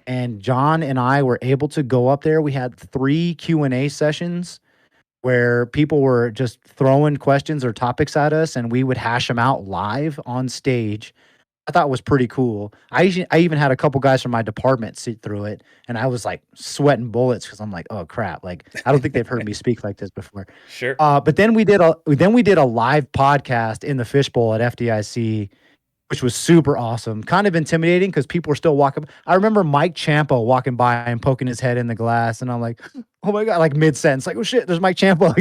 And John and I were able to go up there. We had 3 Q&A sessions where people were just throwing questions or topics at us, and we would hash them out live on stage. I thought it was pretty cool. I even had a couple guys from my department sit through it, and I was like sweating bullets because I'm like, oh crap! Like, I don't think they've heard me speak like this before. Sure. But then we did a live podcast in the fishbowl at FDIC, which was super awesome. Kind of intimidating because people were still walking. I remember Mike Champo walking by and poking his head in the glass, and I'm like, oh my god, like mid sentence, like, oh shit, there's Mike Champo.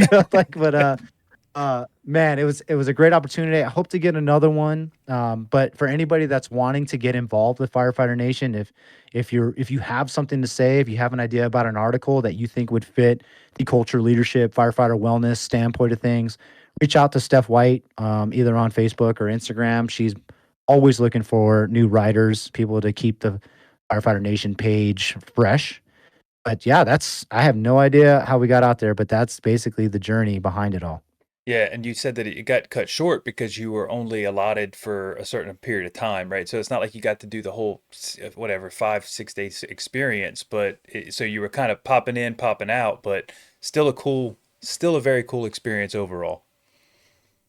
Man, it was a great opportunity. I hope to get another one. But for anybody that's wanting to get involved with Firefighter Nation, if you have something to say, if you have an idea about an article that you think would fit the culture, leadership, firefighter wellness standpoint of things, reach out to Steph White, either on Facebook or Instagram. She's always looking for new writers, people to keep the Firefighter Nation page fresh. But yeah, I have no idea how we got out there, but that's basically the journey behind it all. Yeah, and you said that it got cut short because you were only allotted for a certain period of time, right? So it's not like you got to do the whole whatever 5 6 days experience, but so you were kind of popping in, popping out, but still a very cool experience overall.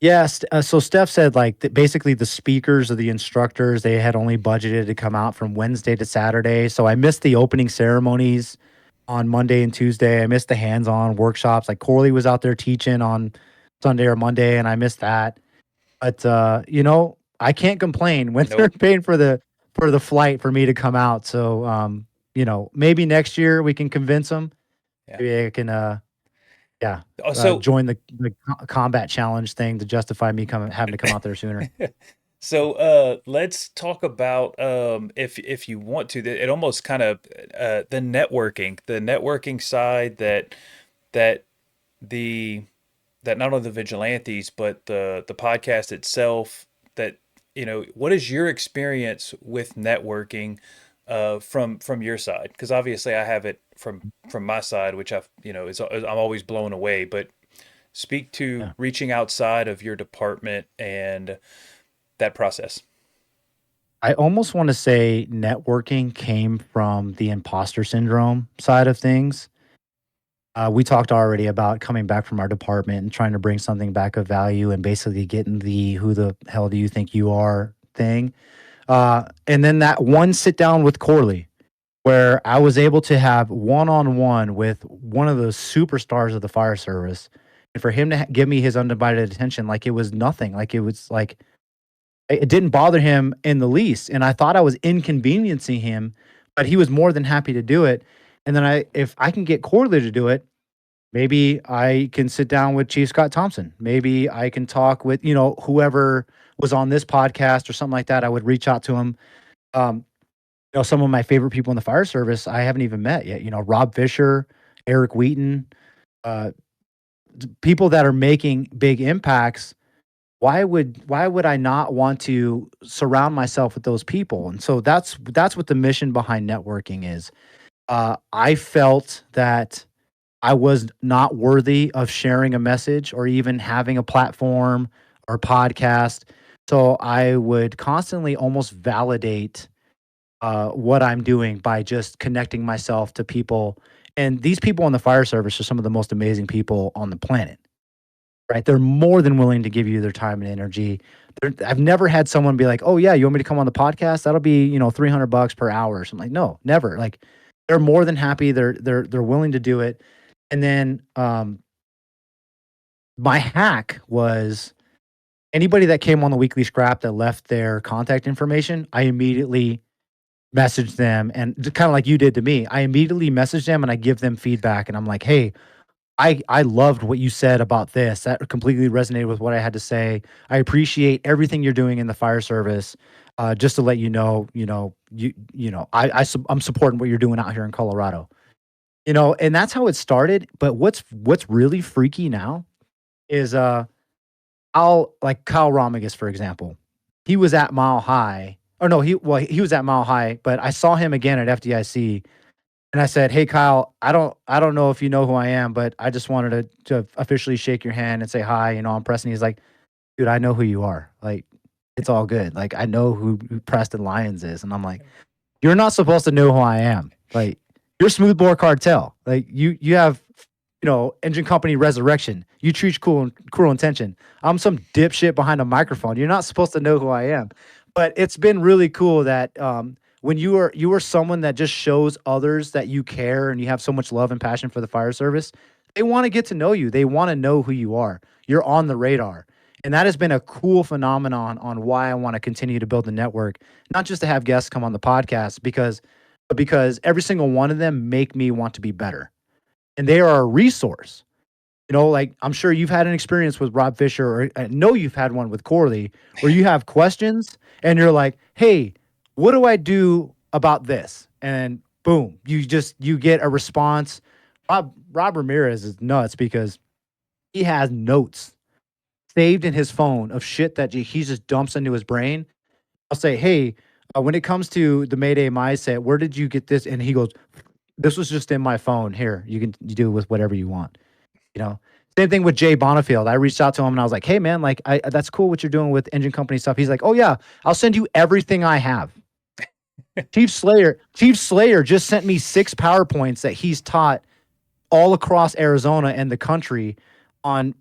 Yes. So Steph said, like, basically the speakers or the instructors, they had only budgeted to come out from Wednesday to Saturday. So I missed the opening ceremonies on Monday and Tuesday. I missed the hands-on workshops. Like, Corley was out there teaching on Sunday or Monday, and I missed that. But I can't complain when they're Nope. paying for the flight for me to come out. So maybe next year we can convince them. Yeah. Maybe I can yeah, So join the combat challenge thing to justify me coming having to come out there sooner. let's talk about if you want to. It almost kind of the networking side that the that not only the vigilantes but the podcast itself. That what is your experience with networking from your side? Because obviously I have it from my side, which I've I'm always blown away. But speak to Yeah. reaching outside of your department and that process. I almost want to say networking came from the imposter syndrome side of things. We talked already about coming back from our department and trying to bring something back of value and basically getting the "who the hell do you think you are" thing. And then that one sit down with Corley, where I was able to have one on one with one of the superstars of the fire service, and for him to give me his undivided attention, like it was nothing, like it was like It didn't bother him in the least, and I thought I was inconveniencing him, but he was more than happy to do it. And then if I can get Corley to do it, maybe I can sit down with Chief Scott Thompson. Maybe I can talk with, whoever was on this podcast or something like that. I would reach out to him. Um, some of my favorite people in the fire service I haven't even met yet. Rob Fisher, Eric Wheaton, uh, people that are making big impacts. Why would I not want to surround myself with those people? And so that's what the mission behind networking is. I felt that I was not worthy of sharing a message or even having a platform or podcast. So I would constantly almost validate what I'm doing by just connecting myself to people. And these people in the fire service are some of the most amazing people on the planet, right? They're more than willing to give you their time and energy. I've never had someone be like, "Oh yeah, you want me to come on the podcast? That'll be $300 per hour or something." Like, no, never. Like, they're more than happy. They're willing to do it. And then my hack was anybody that came on the weekly scrap that left their contact information, I immediately message them, and kind of like you did to me. I immediately message them and I give them feedback, and I'm like, "Hey, I loved what you said about this. That completely resonated with what I had to say. I appreciate everything you're doing in the fire service. Just to let you know, I'm supporting what you're doing out here in Colorado." And that's how it started. But what's really freaky now is I'll like Kyle Romigus, for example. He was at Mile High. Or no, he was at Mile High, but I saw him again at FDIC. And I said, "Hey Kyle, I don't know if you know who I am, but I just wanted to officially shake your hand and say hi. I'm Preston." He's like, "Dude, I know who you are. Like, it's all good. Like, I know who Preston Lyons is." And I'm like, "You're not supposed to know who I am. Like, you're Smoothbore Cartel. Like, you have engine company resurrection. You treat cruel intention. I'm some dipshit behind a microphone. You're not supposed to know who I am." But it's been really cool that when you are someone that just shows others that you care and you have so much love and passion for the fire service, they want to get to know you. They want to know who you are. You're on the radar. And that has been a cool phenomenon on why I want to continue to build the network, not just to have guests come on the podcast but because every single one of them make me want to be better. And they are a resource. Like, I'm sure you've had an experience with Rob Fisher, or I know you've had one with Corley, where you have questions and you're like, "Hey, what do I do about this?" And boom, you get a response. Rob Ramirez is nuts because he has notes saved in his phone of shit that he just dumps into his brain. I'll say, "Hey, when it comes to the Mayday mindset, where did you get this?" And he goes, "This was just in my phone. Here, you do with whatever you want." You know, Same thing with Jay Bonifield. I reached out to him and I was like, "Hey man, like that's cool what you're doing with engine company stuff." He's like, "Oh yeah, I'll send you everything I have." Chief Slayer just sent me 6 PowerPoints that he's taught all across Arizona and the country on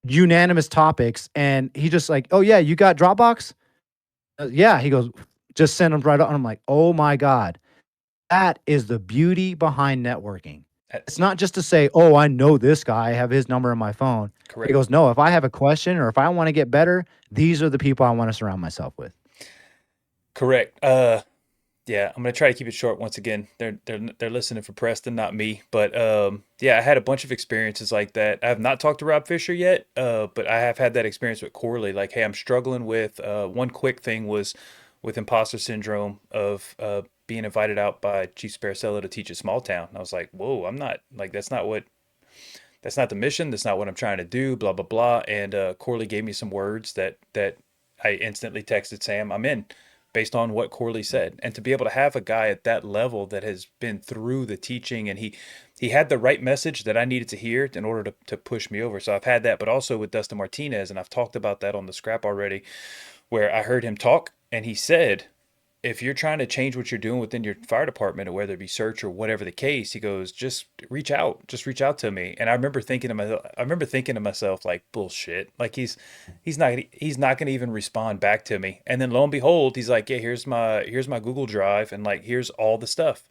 unanimous topics. And he just like, "Oh yeah, you got Dropbox?" Yeah. He goes, "Just send them right on." I'm like, "Oh my God." That is the beauty behind networking. It's That's not just to say, "Oh, I know this guy. I have his number in my phone." He correct. goes, "No, if I have a question or if I want to get better, these are the people I want to surround myself with." Correct. Yeah, I'm gonna try to keep it short once again. They're listening for Preston, not me. But yeah, I had a bunch of experiences like that. I have not talked to Rob Fisher yet, but I have had that experience with Corley. Like, hey, I'm struggling with one quick thing was with imposter syndrome of being invited out by Chief Sparacella to teach a small town. And I was like, whoa, I'm not like that's not the mission. That's not what I'm trying to do. Blah blah blah. And Corley gave me some words that I instantly texted Sam. I'm in, based on what Corley said. And to be able to have a guy at that level that has been through the teaching and he had the right message that I needed to hear in order to push me over. So I've had that, but also with Dustin Martinez, and I've talked about that on the scrap already, where I heard him talk and he said, if you're trying to change what you're doing within your fire department, or whether it be search or whatever the case, he goes, just reach out to me. And I remember thinking to myself, like, bullshit, like he's not going to even respond back to me. And then lo and behold, he's like, yeah, here's my Google Drive, and like, here's all the stuff.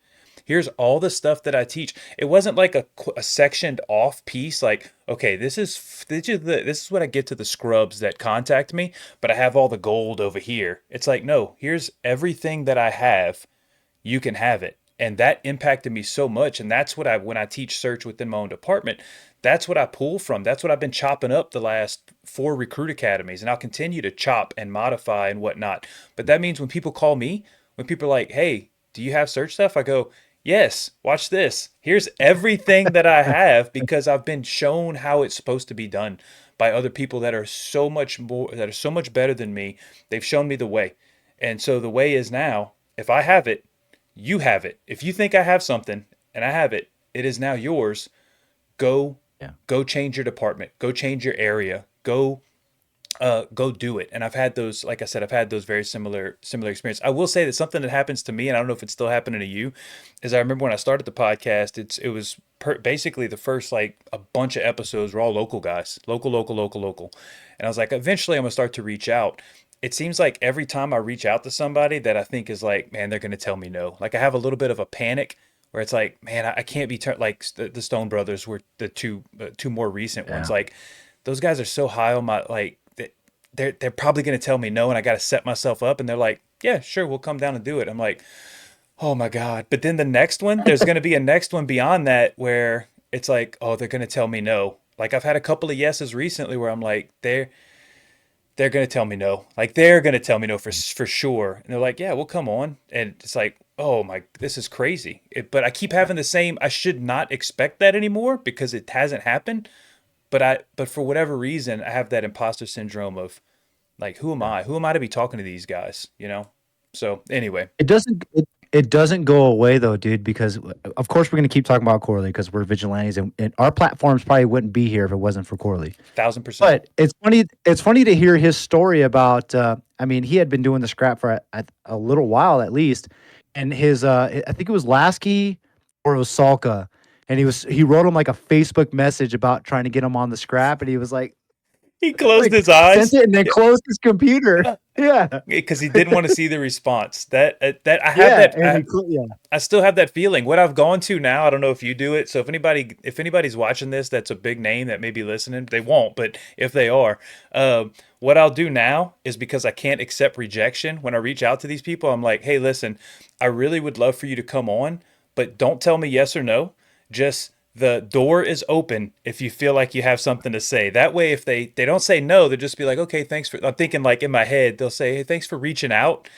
here's all the stuff that I teach. It wasn't like a sectioned off piece, like, okay, this is what I get to the scrubs that contact me, but I have all the gold over here. It's like, no, here's everything that I have, you can have it. And that impacted me so much. And that's what when I teach search within my own department, that's what I pull from. That's what I've been chopping up the last 4 recruit academies. And I'll continue to chop and modify and whatnot. But that means when people call me, when people are like, hey, do you have search stuff? I go, yes, watch this. Here's everything that I have because I've been shown how it's supposed to be done by other people that are so much more, that are so much better than me. They've shown me the way. And so the way is now, if I have it, you have it. If you think I have something and I have it, it is now yours. Go, Yeah. go change your department. Go change your area. Go do it. And I've had those, like I said, I've had those very similar experience. I will say that something that happens to me, and I don't know if it's still happening to you, is I remember when I started the podcast, it was basically the first like a bunch of episodes were all local guys, local, and I was like, eventually I'm gonna start to reach out. It seems like every time I reach out to somebody that I think is like, man, they're gonna tell me no. Like I have a little bit of a panic where it's like, man, I can't be like the Stone Brothers were the two more recent ones. Yeah. Like those guys are so high on my like they're probably going to tell me no and I got to set myself up and they're like, yeah, sure, we'll come down and do it. I'm like, oh my god. But then the next one, there's going to be a next one beyond that where it's like, oh, they're going to tell me no. Like I've had a couple of yeses recently where I'm like, they're going to tell me no. Like they're going to tell me no for sure. And they're like, yeah, well, come on. And it's like, oh my, this is crazy. But I keep having the same, I should not expect that anymore because it hasn't happened. But for whatever reason, I have that imposter syndrome of like, who am Yeah. I? Who am I to be talking to these guys? You know? So anyway, It doesn't go away though, dude, because of course we're gonna keep talking about Corley because we're vigilantes and our platforms probably wouldn't be here if it wasn't for Corley. 1000%. But it's funny to hear his story about I mean, he had been doing the scrap for a little while at least. And his I think it was Lasky or it was Salka. And he wrote him like a Facebook message about trying to get him on the scrap, and he was He closed like his sent eyes. it and then closed his computer. Yeah. Because he didn't want to see the response. That I have Yeah, that. and yeah. I still have that feeling. What I've gone to now, I don't know if you do it. So if anybody's watching this, that's a big name that may be listening. They won't, but if they are, what I'll do now is because I can't accept rejection. When I reach out to these people, I'm like, hey, listen, I really would love for you to come on, but don't tell me yes or no. Just the door is open if you feel like you have something to say. That way, if they don't say no, they'll just be like, okay, thanks for. I'm thinking like in my head, they'll say, hey, thanks for reaching out,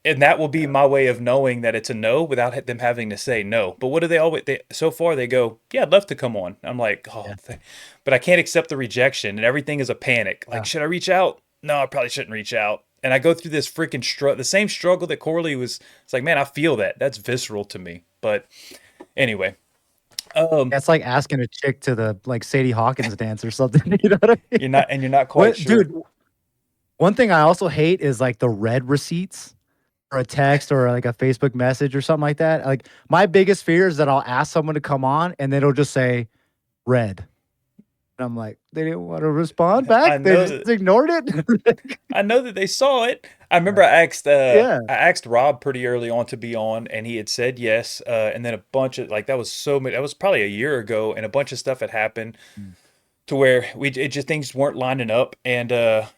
and that will be my way of knowing that it's a no without them having to say no. But what do they always? So far they go, yeah, I'd love to come on. I'm like, oh, Yeah. but I can't accept the rejection, and everything is a panic. Like, Yeah. should I reach out? No, I probably shouldn't reach out. And I go through this freaking the same struggle that Corley was. It's like, man, I feel that. That's visceral to me. But anyway, That's like asking a chick to the like Sadie Hawkins dance or something. You know what I mean? you're not quite What, sure. dude? One thing I also hate is like the red receipts or a text or like a Facebook message or something like that. Like my biggest fear is that I'll ask someone to come on and then it'll just say red. And I'm like, they didn't want to respond I back. They know just that. ignored it. I know that they saw it. I remember Yeah. I asked Rob pretty early on to be on, and he had said yes. And then a bunch of like that was so many. That was probably a year ago, and a bunch of stuff had happened Mm. to where it just things weren't lining up. And I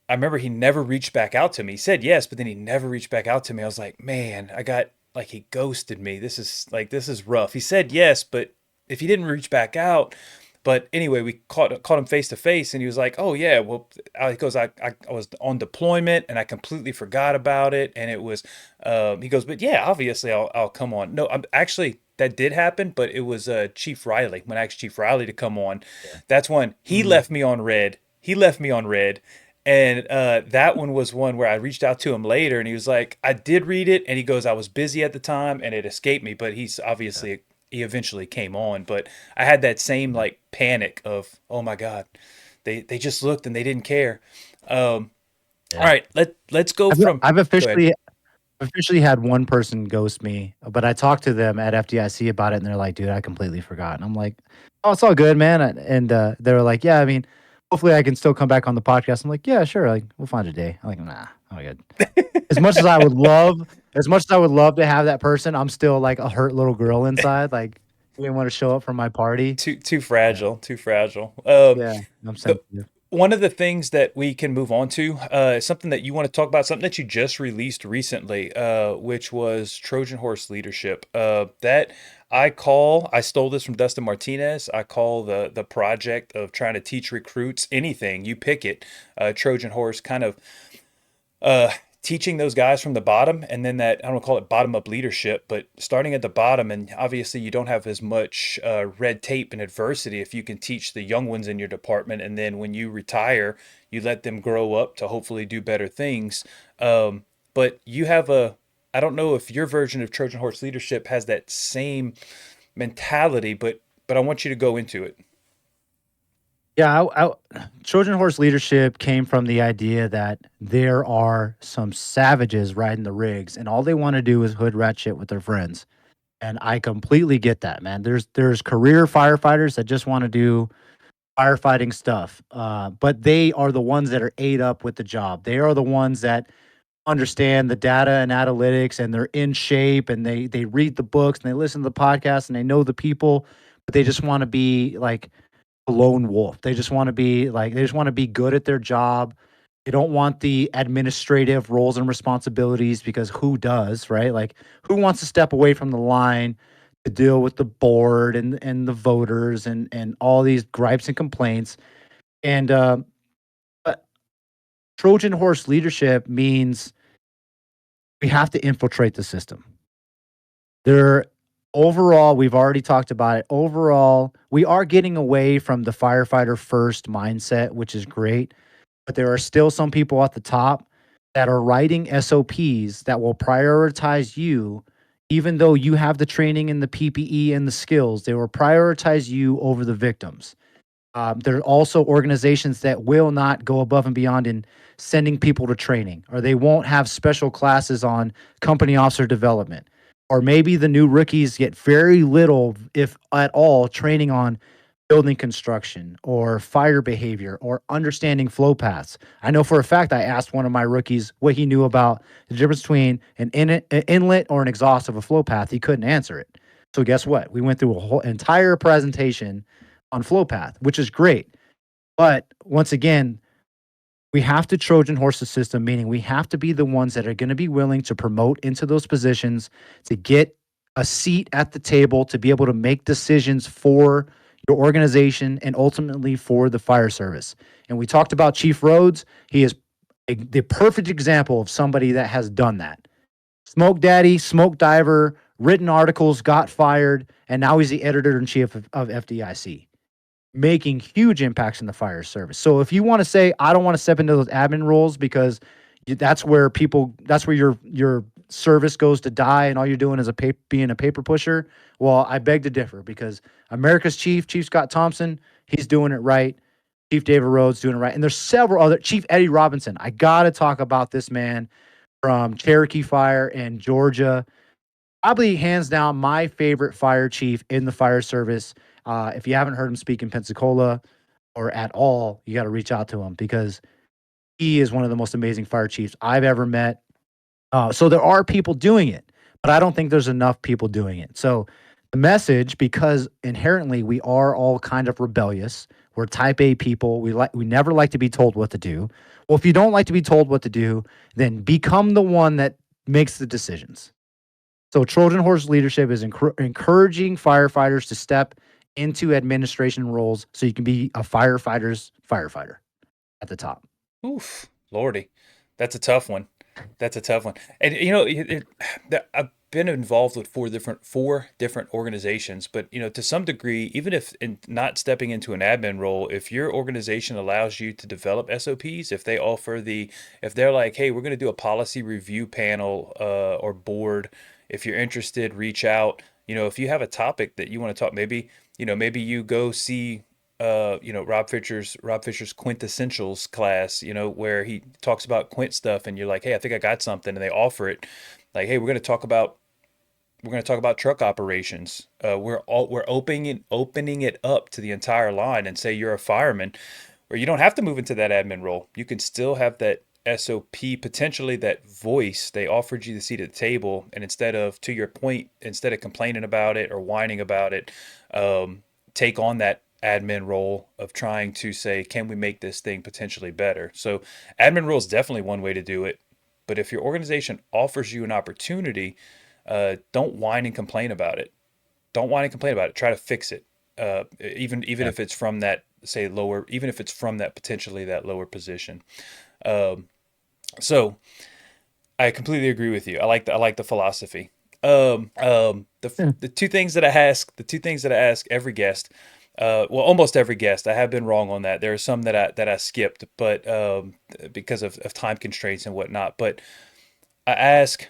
remember he never reached back out to me. He said yes, but then he never reached back out to me. I was like, man, I got like he ghosted me. This is rough. He said yes, but if he didn't reach back out. But anyway, we caught him face to face, and he was like, "Oh yeah, well," he goes, I was on deployment, and I completely forgot about it." And it was, he goes, "But yeah, obviously, I'll come on." No, I'm actually that did happen, but it was Chief Riley. When I asked Chief Riley to come on, Yeah. that's when he Mm. left me on red. He left me on red. And that one was one where I reached out to him later, and he was like, "I did read it," and he goes, "I was busy at the time, and it escaped me." But he's Yeah. obviously he eventually came on. But I had that same like panic of, "Oh my God, they just looked and they didn't care." All Yeah. right, let's go I've, from. I've Go ahead. officially had one person ghost me, but I talked to them at FDIC about it, and they're like, "Dude, I completely forgot." And I'm like, "Oh, it's all good, man." And they were like, "Yeah, I mean, hopefully, I can still come back on the podcast." I'm like, "Yeah, sure. Like, we'll find a day." I'm like, "Nah, I'm good." As much as I would love, as much as I would love to have that person, I'm still like a hurt little girl inside. Like, I didn't want to show up for my party. Too Yeah, fragile, too fragile. yeah, I'm The sensitive. one of the things that we can move on to is something that you want to talk about, something that you just released recently, which was Trojan Horse Leadership. That I stole this from Dustin Martinez. I call the project of trying to teach recruits anything you pick it, Trojan Horse, kind of uh, teaching those guys from the bottom, and then that I don't call it bottom up leadership, but starting at the bottom. And obviously, you don't have as much red tape and adversity if you can teach the young ones in your department, and then when you retire, you let them grow up to hopefully do better things. But you have a I don't know if your version of Trojan Horse leadership has that same mentality, but I want you to go into it. Yeah, Trojan horse leadership came from the idea that there are some savages riding the rigs, and all they want to do is hood rat shit with their friends. And I completely get that, man. There's career firefighters that just want to do firefighting stuff, but they are the ones that are ate up with the job. They are the ones that understand the data and analytics, and they're in shape, and they read the books, and they listen to the podcasts, and they know the people, but they just want to be like a lone wolf. They just want to be good at their job. They don't want the administrative roles and responsibilities, because who does, right? Like, who wants to step away from the line to deal with the board and the voters and all these gripes and complaints? And but Trojan horse leadership means we have to infiltrate the system. There Overall, we've already talked about it. Overall, we are getting away from the firefighter first mindset, which is great, but there are still some people at the top that are writing SOPs that will prioritize you, even though you have the training and the PPE and the skills. They will prioritize you over the victims. There are also organizations that will not go above and beyond in sending people to training, or they won't have special classes on company officer development. Or maybe the new rookies get very little, if at all, training on building construction or fire behavior or understanding flow paths. I know for a fact I asked one of my rookies what he knew about the difference between an inlet or an exhaust of a flow path. He couldn't answer it. So guess what? We went through a whole entire presentation on flow path, which is great. But once again, we have to Trojan horse the system, meaning we have to be the ones that are going to be willing to promote into those positions, to get a seat at the table, to be able to make decisions for your organization and ultimately for the fire service. And we talked about Chief Rhodes. He is the perfect example of somebody that has done that. Smoke daddy, smoke diver, written articles, got fired, and now he's the editor in chief of FDIC, making huge impacts in the fire service. So if you want to say, I don't want to step into those admin roles because that's where your service goes to die, and all you're doing is being a paper pusher. Well, I beg to differ, because America's Chief Scott Thompson, he's doing it right. Chief David Rhodes doing it right. And there's several other, Chief Eddie Robinson. I got to talk about this man from Cherokee Fire in Georgia. Probably hands down my favorite fire chief in the fire service. If you haven't heard him speak in Pensacola or at all, you got to reach out to him, because he is one of the most amazing fire chiefs I've ever met. So there are people doing it, but I don't think there's enough people doing it. So the message, because inherently we are all kind of rebellious. We're type A people. We never like to be told what to do. Well, if you don't like to be told what to do, then become the one that makes the decisions. So Trojan horse leadership is encouraging firefighters to step into administration roles so you can be a firefighter's firefighter at the top. Oof, Lordy, that's a tough one. That's a tough one. And I've been involved with four different organizations, but to some degree, even if not stepping into an admin role, if your organization allows you to develop SOPs, if they're like, hey, we're going to do a policy review panel or board, if you're interested, reach out. If you have a topic that you want to talk, maybe you go see Rob Fisher's quintessentials class, where he talks about quint stuff, and you're like, hey, I think I got something, and they offer it, like, hey, we're going to talk about truck operations. We're opening it up to the entire line, and say you're a fireman, or you don't have to move into that admin role. You can still have SOP, potentially that voice, they offered you the seat at the table, and instead of, to your point, instead of complaining about it or whining about it, take on that admin role of trying to say, can we make this thing potentially better? So, admin role is definitely one way to do it. But if your organization offers you an opportunity, don't whine and complain about it. Don't whine and complain about it. Try to fix it. Even Yeah. if it's from that, say, lower, even if it's from that potentially that lower position. Um, so I completely agree with you. I like the philosophy. Yeah. The two things that I ask, the two things that I ask every guest, well, almost every guest. I have been wrong on that. There are some that I skipped, but because of time constraints and whatnot. But I ask,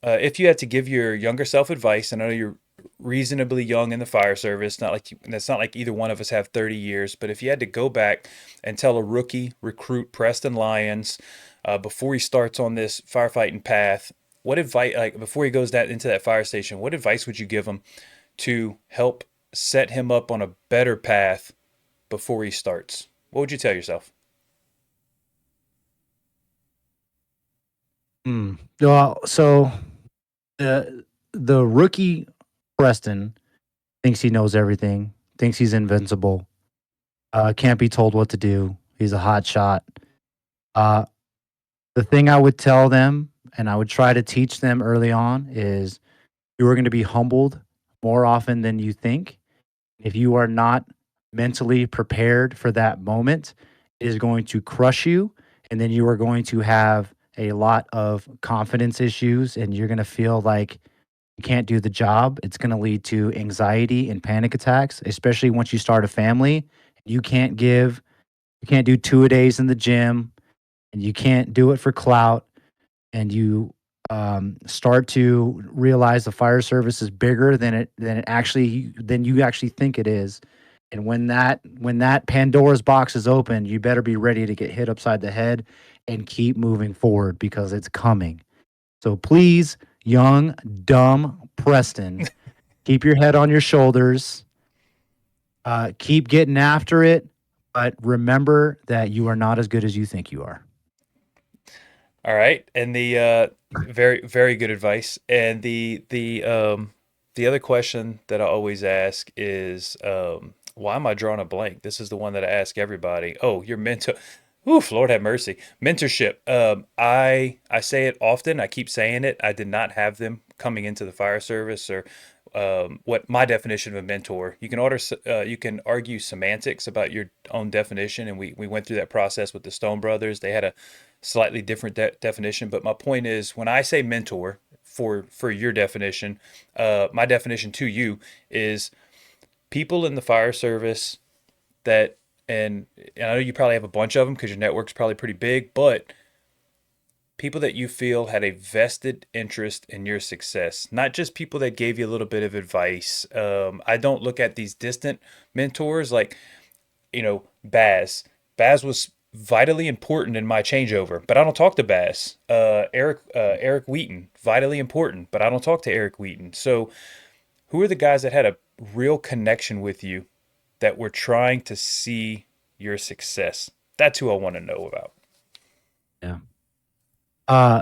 if you had to give your younger self advice, and I know you're reasonably young in the fire service, not like it's not like either one of us have 30 years, but if you had to go back and tell a rookie recruit, Preston Lyons, before he starts on this firefighting path, what advice, like before he goes that into that fire station, what advice would you give him to help set him up on a better path before he starts? What would you tell yourself? Well, so the rookie Preston thinks he knows everything, thinks he's invincible, can't be told what to do. He's a hot shot. Uh, the thing I would tell them, and I would try to teach them early on, is you are going to be humbled more often than you think. If you are not mentally prepared for that moment, it is going to crush you. And then you are going to have a lot of confidence issues and you're going to feel like you can't do the job. It's going to lead to anxiety and panic attacks, especially once you start a family. You can't give, you can't do 2 a days in the gym and you can't do it for clout. And you start to realize the fire service is bigger than it actually than you actually think it is. And when that Pandora's box is open, you better be ready to get hit upside the head and keep moving forward because it's coming. So please, young, dumb Preston, keep your head on your shoulders, keep getting after it, but remember that you are not as good as you think you are. All right, and the very good advice. And the other question that I always ask is, why am I drawing a blank? This is the one that I ask everybody. Oh, your mentor. Oof, Lord have mercy. Mentorship. I say it often. I keep saying it. I did not have them coming into the fire service, or what my definition of a mentor. You can argue semantics about your own definition, and we went through that process with the Stone Brothers. They had a slightly different definition, but my point is, when I say mentor for your definition, my definition to you is people in the fire service that, and I know you probably have a bunch of them because your network's probably pretty big, but people that you feel had a vested interest in your success, not just people that gave you a little bit of advice. I don't look at these distant mentors like, Baz. Baz was vitally important in my changeover, but I don't talk to Baz. Eric Wheaton, vitally important, but I don't talk to Eric Wheaton. So, who are the guys that had a real connection with you that were trying to see your success? That's who I want to know about. Yeah. Uh,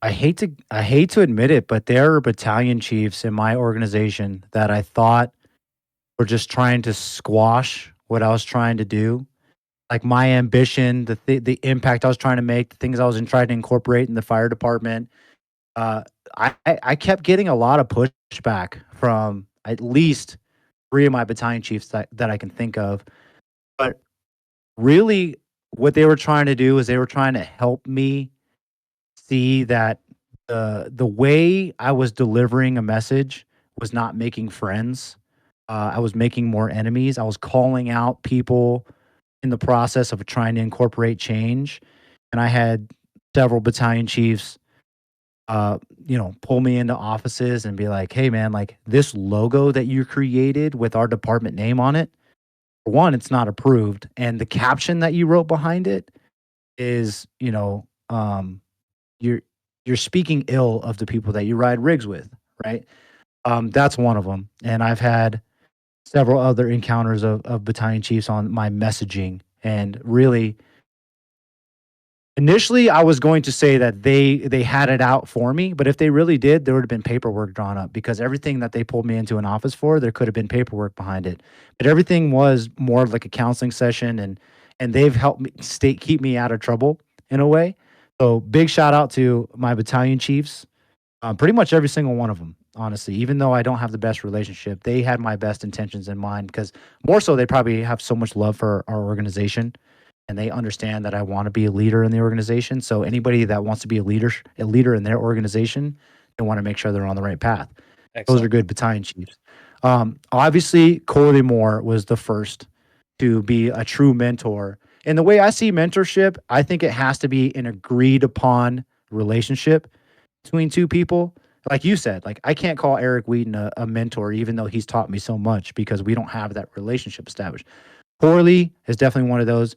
I hate to admit it, but there are battalion chiefs in my organization that I thought were just trying to squash what I was trying to do. Like my ambition, the impact I was trying to make, the things I was trying to incorporate in the fire department. Uh, I kept getting a lot of pushback from at least three of my battalion chiefs that I can think of. But really, what they were trying to do is they were trying to help me see that the way I was delivering a message was not making friends. I was making more enemies. I was calling out people in the process of trying to incorporate change, and I had several battalion chiefs, pull me into offices and be like, "Hey, man, like this logo that you created with our department name on it, for one, it's not approved, and the caption that you wrote behind it is, you're you're speaking ill of the people that you ride rigs with, right?" That's one of them, and I've had several other encounters of battalion chiefs on my messaging, and really, Initially, I was going to say that they had it out for me, but if they really did, there would have been paperwork drawn up because everything that they pulled me into an office for, there could have been paperwork behind it. But everything was more of like a counseling session, and they've helped me stay keep me out of trouble in a way. So big shout out to my battalion chiefs, pretty much every single one of them. Honestly, even though I don't have the best relationship, they had my best intentions in mind because more so they probably have so much love for our organization and they understand that I want to be a leader in the organization. So anybody that wants to be a leader in their organization, they want to make sure they're on the right path. Those are Excellent. good battalion chiefs. Obviously, Corley Moore was the first to be a true mentor. And the way I see mentorship, I think it has to be an agreed upon relationship between two people. Like you said, like I can't call Eric Wheaton a mentor, even though he's taught me so much because we don't have that relationship established. Corley is definitely one of those.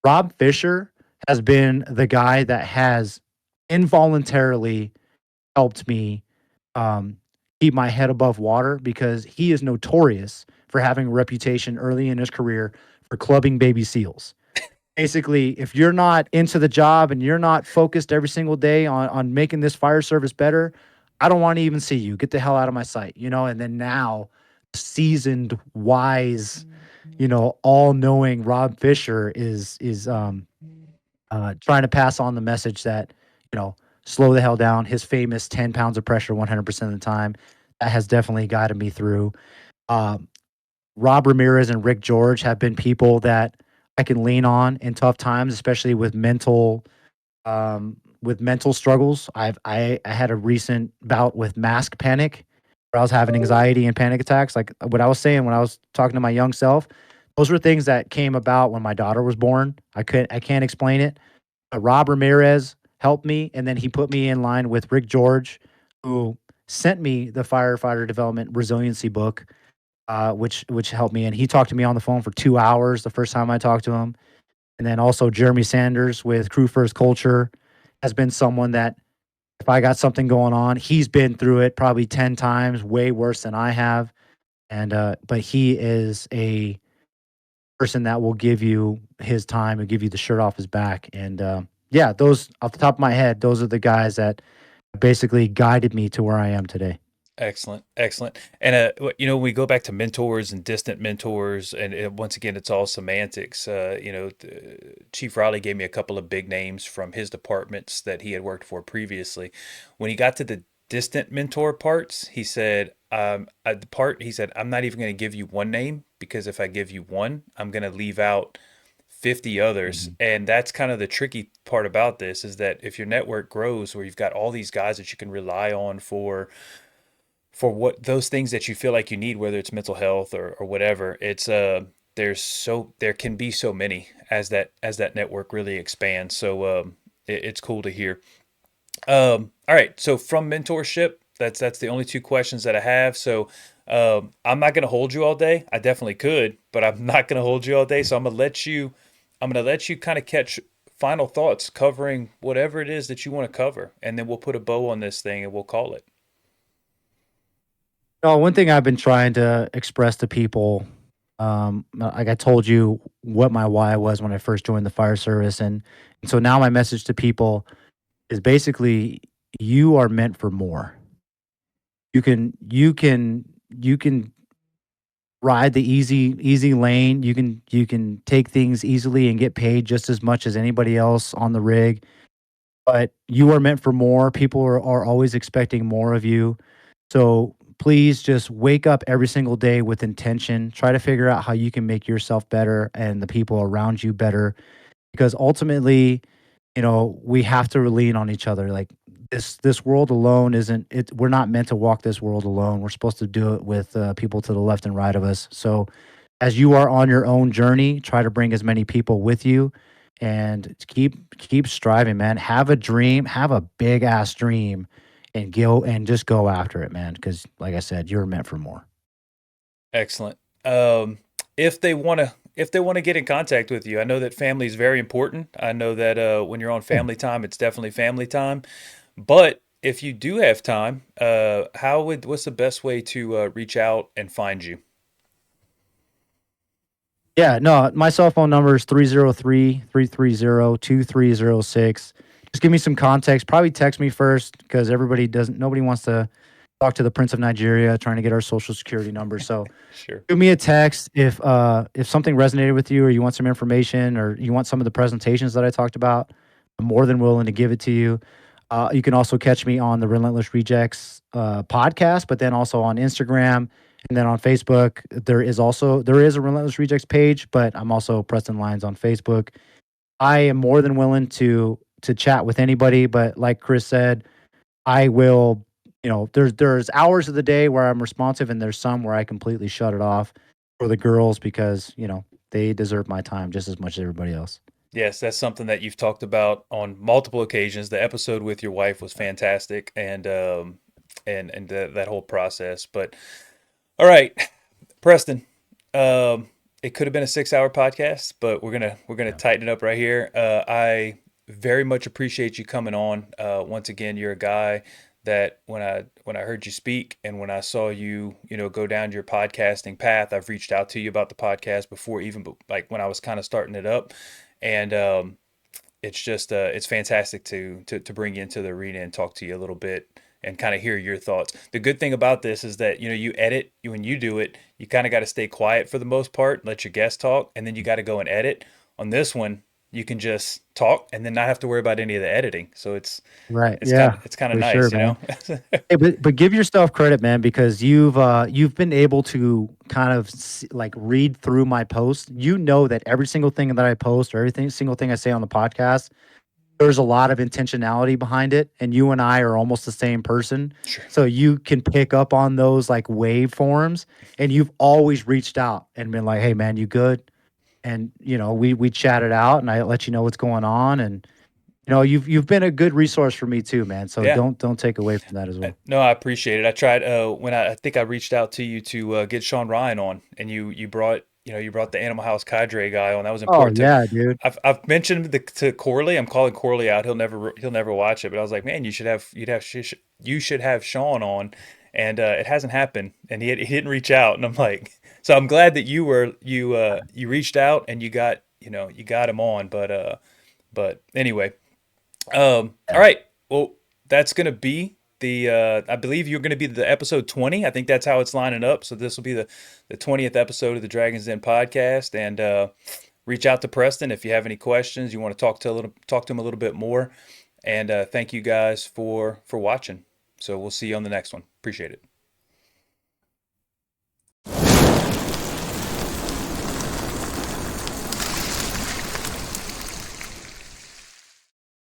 Rob Fisher has been the guy that has involuntarily helped me um, keep my head above water because he is notorious for having a reputation early in his career for clubbing baby seals. Basically, if you're not into the job and you're not focused every single day on making this fire service better, I don't want to even see you. Get the hell out of my sight, you know? And then now, seasoned, wise, all knowing Rob Fisher is trying to pass on the message that, you know, slow the hell down. His famous 10 pounds of pressure 100% of the time. That has definitely guided me through. Um, Rob Ramirez and Rick George have been people that I can lean on in tough times, especially with mental struggles. I had a recent bout with mask panic where I was having anxiety and panic attacks. Like what I was saying when I was talking to my young self, those were things that came about when my daughter was born. I can't explain it. Rob Ramirez helped me, and then he put me in line with Rick George, who sent me the firefighter development resiliency book, which helped me. And he talked to me on the phone for 2 hours the first time I talked to him. And then also Jeremy Sanders with Crew First Culture has been someone that if I got something going on, he's been through it probably 10 times, way worse than I have. And but he is a person that will give you his time and give you the shirt off his back. And yeah, those off the top of my head, those are the guys that basically guided me to where I am today. Excellent, excellent. And we go back to mentors and distant mentors, and once again, it's all semantics. Chief Riley gave me a couple of big names from his departments that he had worked for previously. When he got to the distant mentor parts, he said, he said, I'm not even going to give you one name because if I give you one, I'm going to leave out 50 others. Mhm. And that's kind of the tricky part about this is that if your network grows where you've got all these guys that you can rely on for what those things that you feel like you need, whether it's mental health or whatever, it's there can be so many as that network really expands. So it's cool to hear. All right, so from mentorship, that's the only two questions that I have. So I'm not gonna hold you all day. I definitely could, but I'm not gonna hold you all day. So I'm gonna let you kind of catch final thoughts covering whatever it is that you want to cover, and then we'll put a bow on this thing and we'll call it. Oh, one thing I've been trying to express to people, like I told you what my why was when I first joined the fire service, and so now my message to people is basically you are meant for more. You can ride the easy lane. You can take things easily and get paid just as much as anybody else on the rig, but you are meant for more. People are always expecting more of you. So please just wake up every single day with intention. Try to figure out how you can make yourself better and the people around you better because ultimately, we have to lean on each other. Like this world alone isn't it. We're not meant to walk this world alone. We're supposed to do it with people to the left and right of us. So as you are on your own journey, try to bring as many people with you and keep striving, man. Have a dream, have a big ass dream and just go after it, man, cuz like I said, you're meant for more. Excellent. Um, if they want to get in contact with you, I know that family is very important. I know that when you're on family time, it's definitely family time. But if you do have time, what's the best way to reach out and find you? Yeah, no, my cell phone number is 303-330-2306. Just give me some context. Probably text me first because nobody wants to talk to the Prince of Nigeria trying to get our social security number. So Sure. shoot me a text if something resonated with you or you want some information or you want some of the presentations that I talked about. I'm more than willing to give it to you. You can also catch me on the Relentless Rejects podcast, but then also on Instagram and then on Facebook. There is a Relentless Rejects page, but I'm also Preston Lyons on Facebook. I am more than willing to chat with anybody, but like Chris said, I will, there's hours of the day where I'm responsive and there's some where I completely shut it off for the girls because, they deserve my time just as much as everybody else. Yes, that's something that you've talked about on multiple occasions. The episode with your wife was fantastic, and that whole process. But all right, Preston, um, it could have been a 6 hour podcast, but we're gonna Yeah. tighten it up right here. I very much appreciate you coming on. Once again, you're a guy that when I heard you speak and when I saw you, go down your podcasting path, I've reached out to you about the podcast before, even like when I was kind of starting it up, and it's just it's fantastic to bring you into the arena and talk to you a little bit and kind of hear your thoughts. The good thing about this is that you edit when you do it, you kind of got to stay quiet for the most part, let your guest talk, and then you got to go and edit. On this one, you can just talk and then not have to worry about any of the editing. So Right. it's kind Yeah, of it's kind of for sure, nice, you man. know. Hey, but give yourself credit, man, because you've been able to kind of like read through my post. You know that every single thing that I post or everything single thing I say on the podcast, there's a lot of intentionality behind it, and you and I are almost the same person. Sure. So you can pick up on those like waveforms, and you've always reached out and been like, "Hey, man, you good?" And we chatted out, and I let you know what's going on, and you've been a good resource for me too, man. So Yeah. don't take away from that as well. No, I appreciate it. I tried when I think I reached out to you to get Sean Ryan on, and you brought you brought the Animal House cadre guy on. That was Oh important to. yeah, dude. I've mentioned to Corley. I'm calling Corley out. He'll never watch it. But I was like, man, you should have Sean on, and it hasn't happened, and he didn't reach out, and I'm like, so I'm glad that you reached out and you got him on, but anyway, all Yeah. right. Well, that's going to be I believe you're going to be the episode 20. I think that's how it's lining up. So this will be the 20th episode of the Dragons Den podcast. And reach out to Preston if you have any questions. You want to talk to him a little bit more. And thank you guys for watching. So we'll see you on the next one. Appreciate it.